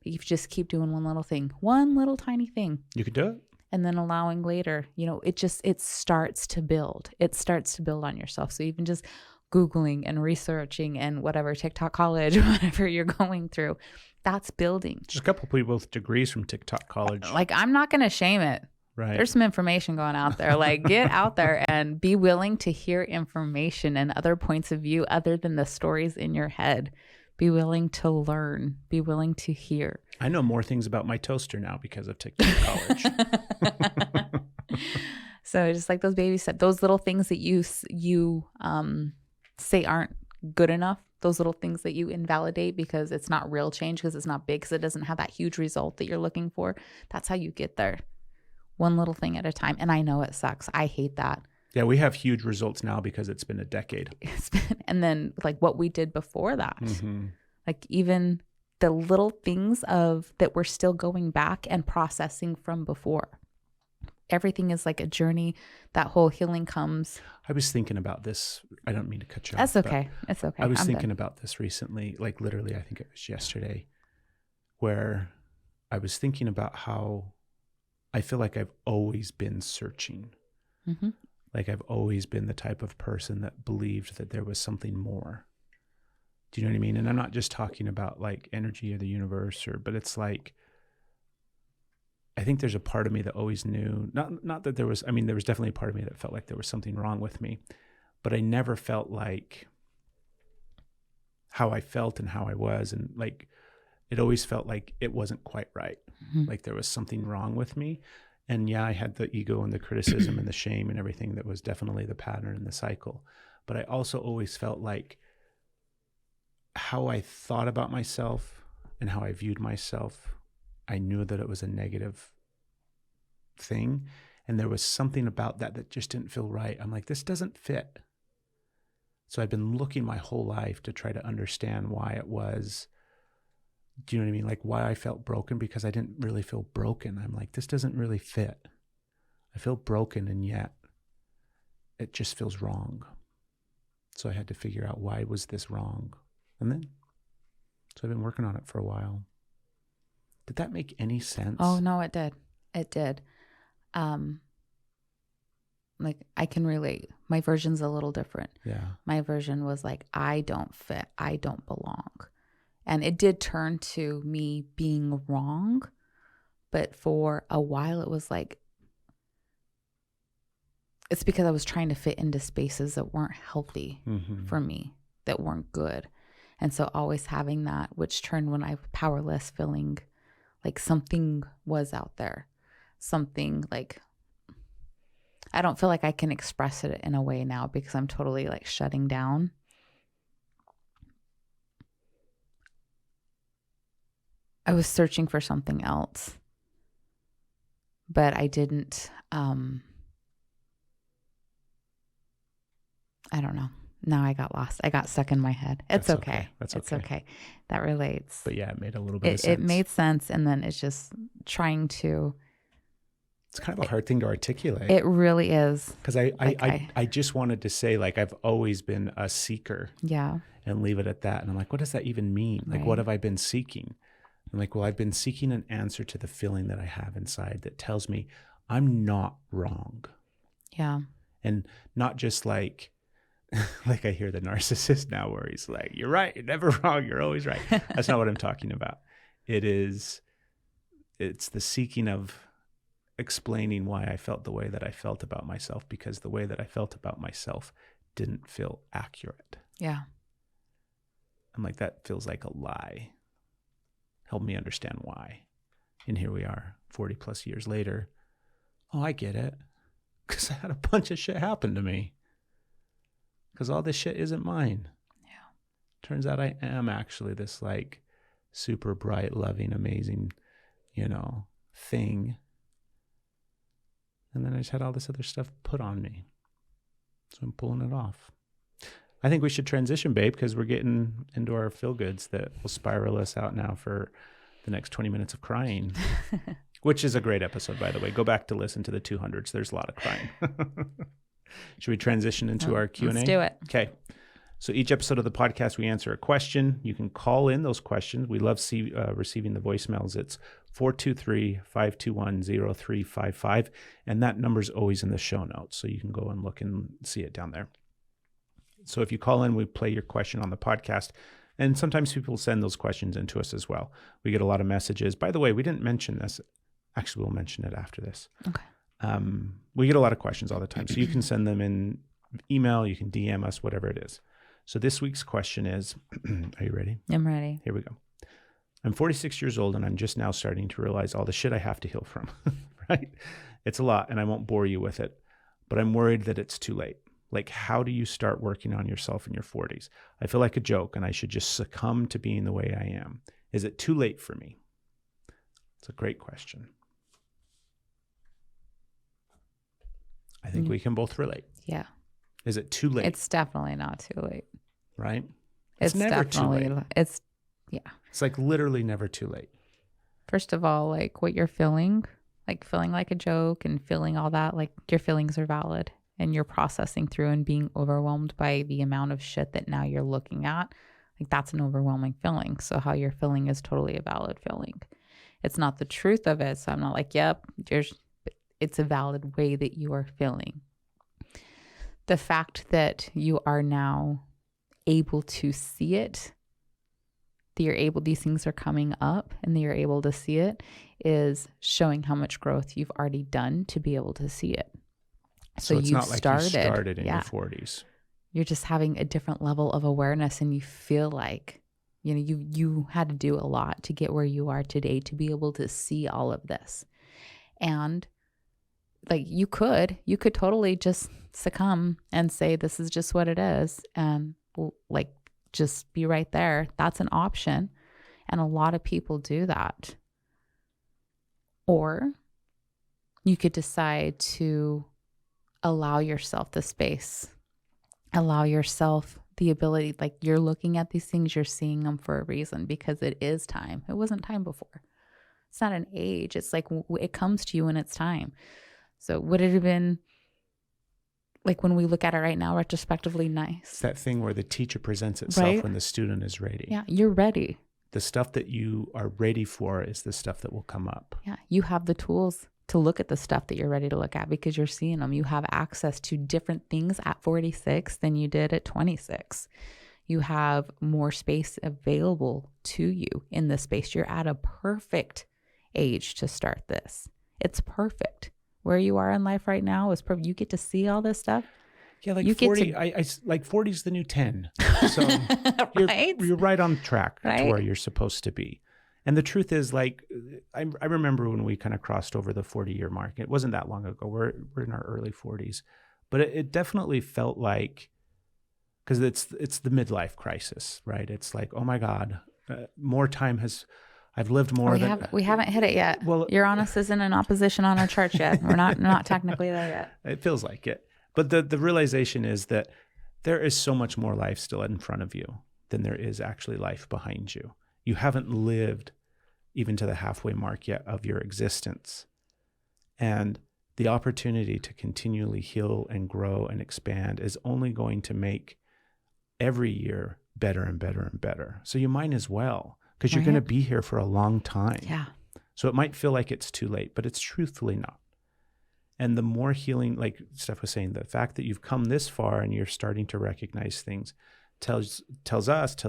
You just keep doing one little thing, one little tiny thing. You could do it. And then allowing later, it starts to build. It starts to build on yourself. So even just Googling and researching and whatever, TikTok college, whatever you're going through, that's building. Just a couple people with degrees from TikTok college. Like, I'm not going to shame it. Right. There's some information going out there. Like, get out there and be willing to hear information and other points of view other than the stories in your head. Be willing to learn. Be willing to hear. I know more things about my toaster now because of TikTok college. So just like those baby steps, those little things that you say aren't good enough, those little things that you invalidate because it's not real change, because it's not big, because it doesn't have that huge result that you're looking for. That's how you get there. One little thing at a time. And I know it sucks. I hate that. Yeah, we have huge results now because it's been a decade. And then like what we did before that, like even the little things that we're still going back and processing from before. Everything is like a journey. That whole healing comes. I was thinking about this. I don't mean to cut you off. That's okay. It's okay. I was thinking about this recently, like literally, I think it was yesterday, where I was thinking about how I feel like I've always been searching. Mm-hmm. Like I've always been the type of person that believed that there was something more. Do you know what I mean? And I'm not just talking about like energy or the universe, but it's like, I think there's a part of me that always knew, not that there was, there was definitely a part of me that felt like there was something wrong with me, but I never felt like how I felt and how I was. And like, it always felt like it wasn't quite right. Mm-hmm. Like there was something wrong with me. And yeah, I had the ego and the criticism and the shame and everything that was definitely the pattern and the cycle. But I also always felt like how I thought about myself and how I viewed myself, I knew that it was a negative thing. And there was something about that just didn't feel right. I'm like, this doesn't fit. So I'd been looking my whole life to try to understand why it was. Do you know what I mean? Like why I felt broken, because I didn't really feel broken. I'm like, this doesn't really fit. I feel broken and yet it just feels wrong. So I had to figure out why was this wrong. So I've been working on it for a while. Did that make any sense? Oh, no, it did. It did. Like I can relate. My version's a little different. Yeah. My version was like, I don't fit. I don't belong. And it did turn to me being wrong. But for a while, it was like, it's because I was trying to fit into spaces that weren't healthy for me, that weren't good. And so always having that, which turned when I was powerless, feeling like something was out there, something like, I don't feel like I can express it in a way now because I'm totally like shutting down. I was searching for something else, but I didn't, I don't know. Now I got lost. I got stuck in my head. It's okay. That's it's okay. okay. That relates. But yeah, it made a little bit of sense. It made sense. And then it's just trying to. It's kind of a hard thing to articulate. It really is. Because I just wanted to say, like, I've always been a seeker. Yeah. And leave it at that. And I'm like, what does that even mean? Like, Right. what have I been seeking? I'm like, well, I've been seeking an answer to the feeling that I have inside that tells me I'm not wrong. Yeah. And not just like I hear the narcissist now where he's like, you're right, you're never wrong, you're always right. That's not what I'm talking about. It's the seeking of explaining why I felt the way that I felt about myself, because the way that I felt about myself didn't feel accurate. Yeah. I'm like, that feels like a lie. Help me understand why. And here we are 40 plus years later. Oh, I get it. Because I had a bunch of shit happen to me. Because all this shit isn't mine. Yeah. Turns out I am actually this like super bright, loving, amazing, thing. And then I just had all this other stuff put on me. So I'm pulling it off. I think we should transition, babe, because we're getting into our feel-goods that will spiral us out now for the next 20 minutes of crying, which is a great episode, by the way. Go back to listen to the 200s. There's a lot of crying. Should we transition into our Q&A? Let's do it. Okay. So each episode of the podcast, we answer a question. You can call in those questions. We love receiving the voicemails. It's 423-521-0355. And that number is always in the show notes. So you can go and look and see it down there. So if you call in, we play your question on the podcast. And sometimes people send those questions into us as well. We get a lot of messages. By the way, we didn't mention this. Actually, we'll mention it after this. Okay. We get a lot of questions all the time. So you can send them in email. You can DM us, whatever it is. So this week's question is, are you ready? I'm ready. Here we go. I'm 46 years old and I'm just now starting to realize all the shit I have to heal from, right? It's a lot and I won't bore you with it, but I'm worried that it's too late. Like, how do you start working on yourself in your 40s? I feel like a joke and I should just succumb to being the way I am. Is it too late for me? It's a great question. I think we can both relate. Yeah. Is it too late? It's definitely not too late. Right? It's never definitely, too late. It's like literally never too late. First of all, like what you're feeling like a joke and feeling all that, like your feelings are valid and you're processing through and being overwhelmed by the amount of shit that now you're looking at. Like that's an overwhelming feeling. So how you're feeling is totally a valid feeling. It's not the truth of it. So I'm not like, yep, it's a valid way that you are feeling. The fact that you are now able to see it, these things are coming up and that you're able to see it, is showing how much growth you've already done to be able to see it. So it's not like you started in your 40s. You're just having a different level of awareness and you feel like, you had to do a lot to get where you are today to be able to see all of this. And like you could totally just succumb and say, this is just what it is. And like, just be right there. That's an option. And a lot of people do that. Or you could decide to allow yourself the space, allow yourself the ability, like you're looking at these things, you're seeing them for a reason because it is time. It wasn't time before. It's not an age. It's like it comes to you when it's time. So would it have been like when we look at it right now, retrospectively nice? It's that thing where the teacher presents itself right? when the student is ready. Yeah, you're ready. The stuff that you are ready for is the stuff that will come up. Yeah, you have the tools to look at the stuff that you're ready to look at because you're seeing them. You have access to different things at 46 than you did at 26. You have more space available to you in this space. You're at a perfect age to start this. It's perfect. Where you are in life right now is perfect. You get to see all this stuff. Yeah, like You get 40, to- I like 40 is the new 10. So Right? you're right on track to Right? where you're supposed to be. And the truth is, like, I remember when we kind of crossed over the 40-year mark. It wasn't that long ago. We're in our early 40s. But it definitely felt like, because it's the midlife crisis, right? It's like, oh my God, more time I've lived more We haven't hit it yet. Well, Uranus isn't in opposition on our charts yet. We're not technically there yet. It feels like it. But the realization is that there is so much more life still in front of you than there is actually life behind you. You haven't lived even to the halfway mark yet of your existence. And the opportunity to continually heal and grow and expand is only going to make every year better and better and better. So you might as well, because you're going to be here for a long time. Yeah. So it might feel like it's too late, but it's truthfully not. And the more healing, like Steph was saying, the fact that you've come this far and you're starting to recognize things tells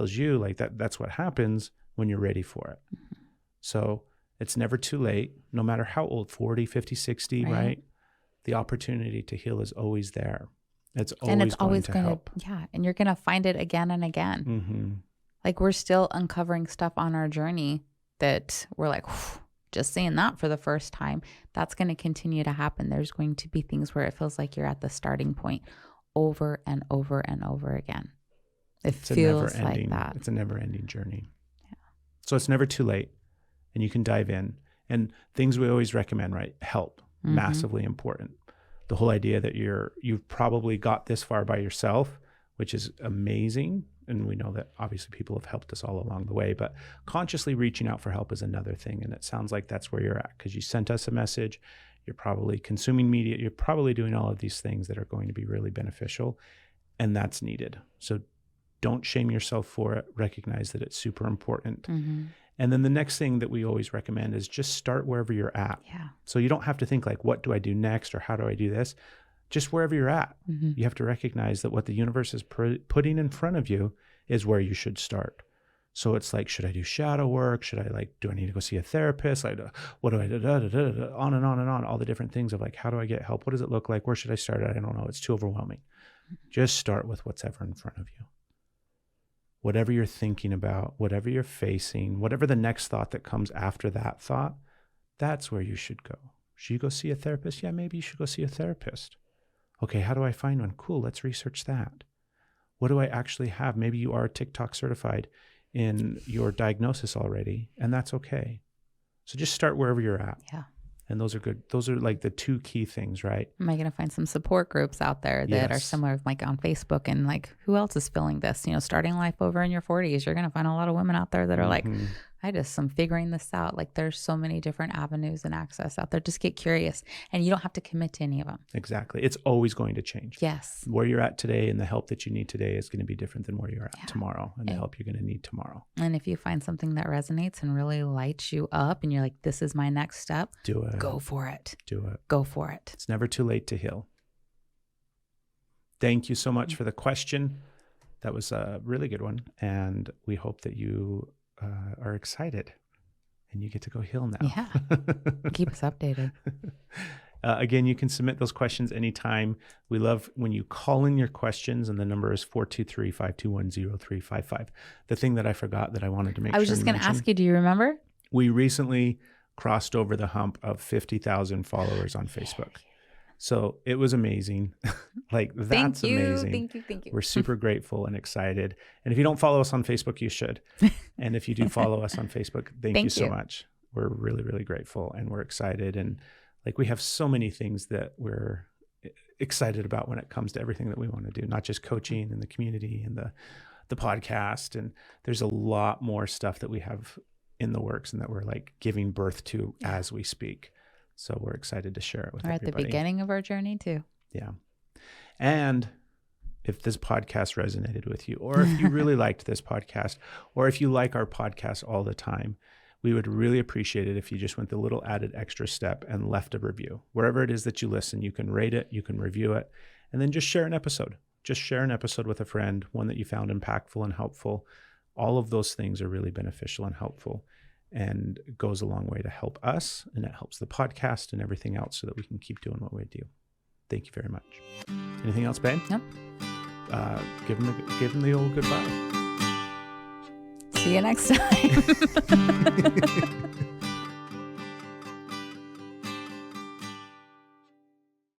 you like that's what happens when you're ready for it. Mm-hmm. So it's never too late, no matter how old, 40, 50, 60, right? The opportunity to heal is always there. It's always going to help. Yeah. And you're going to find it again and again. Mm-hmm. Like we're still uncovering stuff on our journey that we're like, just seeing that for the first time. That's going to continue to happen. There's going to be things where it feels like you're at the starting point over and over and over again. It feels like that. It's a never-ending journey. Yeah. So it's never too late, and you can dive in. And things we always recommend, right? Help, massively important. The whole idea that you've probably got this far by yourself, which is amazing. And we know that obviously people have helped us all along the way, but consciously reaching out for help is another thing. And it sounds like that's where you're at because you sent us a message. You're probably consuming media. You're probably doing all of these things that are going to be really beneficial, and that's needed. So don't shame yourself for it. Recognize that it's super important. Mm-hmm. And then the next thing that we always recommend is just start wherever you're at. Yeah. So you don't have to think like, what do I do next or how do I do this? Just wherever you're at. Mm-hmm. You have to recognize that what the universe is putting in front of you is where you should start. So it's like, should I do shadow work? Do I need to go see a therapist? What do I do? On and on and on. All the different things of like, how do I get help? What does it look like? Where should I start? I don't know. It's too overwhelming. Just start with what's ever in front of you. Whatever you're thinking about, whatever you're facing, whatever the next thought that comes after that thought, that's where you should go. Should you go see a therapist? Yeah, maybe you should go see a therapist. Okay, how do I find one? Cool, let's research that. What do I actually have? Maybe you are TikTok certified in your diagnosis already, and that's okay. So just start wherever you're at. Yeah. And those are good. Those are like the two key things, right? Am I going to find some support groups out there that are similar, like on Facebook, and like who else is feeling this? Starting life over in your 40s, you're going to find a lot of women out there that are like, I'm figuring this out. Like there's so many different avenues and access out there. Just get curious, and you don't have to commit to any of them. Exactly. It's always going to change. Yes. Where you're at today and the help that you need today is going to be different than where you're at tomorrow and the help you're going to need tomorrow. And if you find something that resonates and really lights you up and you're like, this is my next step, do it. Go for it. Do it. Go for it. It's never too late to heal. Thank you so much for the question. That was a really good one. And we hope that you are excited and you get to go heal now. Yeah. Keep us updated. Again, you can submit those questions anytime. We love when you call in your questions, and the number is 423-521-0355. The thing that I forgot that I wanted to make sure I was just going to ask you, do you remember? We recently crossed over the hump of 50,000 followers on Facebook. So it was amazing. That's amazing. Thank you. We're super grateful and excited. And if you don't follow us on Facebook, you should. And if you do follow us on Facebook, thank you so much. We're really, really grateful, and we're excited. And we have so many things that we're excited about when it comes to everything that we want to do, not just coaching and the community and the podcast. And there's a lot more stuff that we have in the works and that we're giving birth to as we speak. So we're excited to share it with everybody. We're at the beginning of our journey too. Yeah. And if this podcast resonated with you, or if you really liked this podcast, or if you like our podcast all the time, we would really appreciate it if you just went the little added extra step and left a review. Wherever it is that you listen, you can rate it, you can review it, and then just share an episode. Just share an episode with a friend, one that you found impactful and helpful. All of those things are really beneficial and helpful, and it goes a long way to help us, and it helps the podcast and everything else so that we can keep doing what we do. Thank you very much. Anything else, babe? Nope. Give them the old goodbye. See you next time.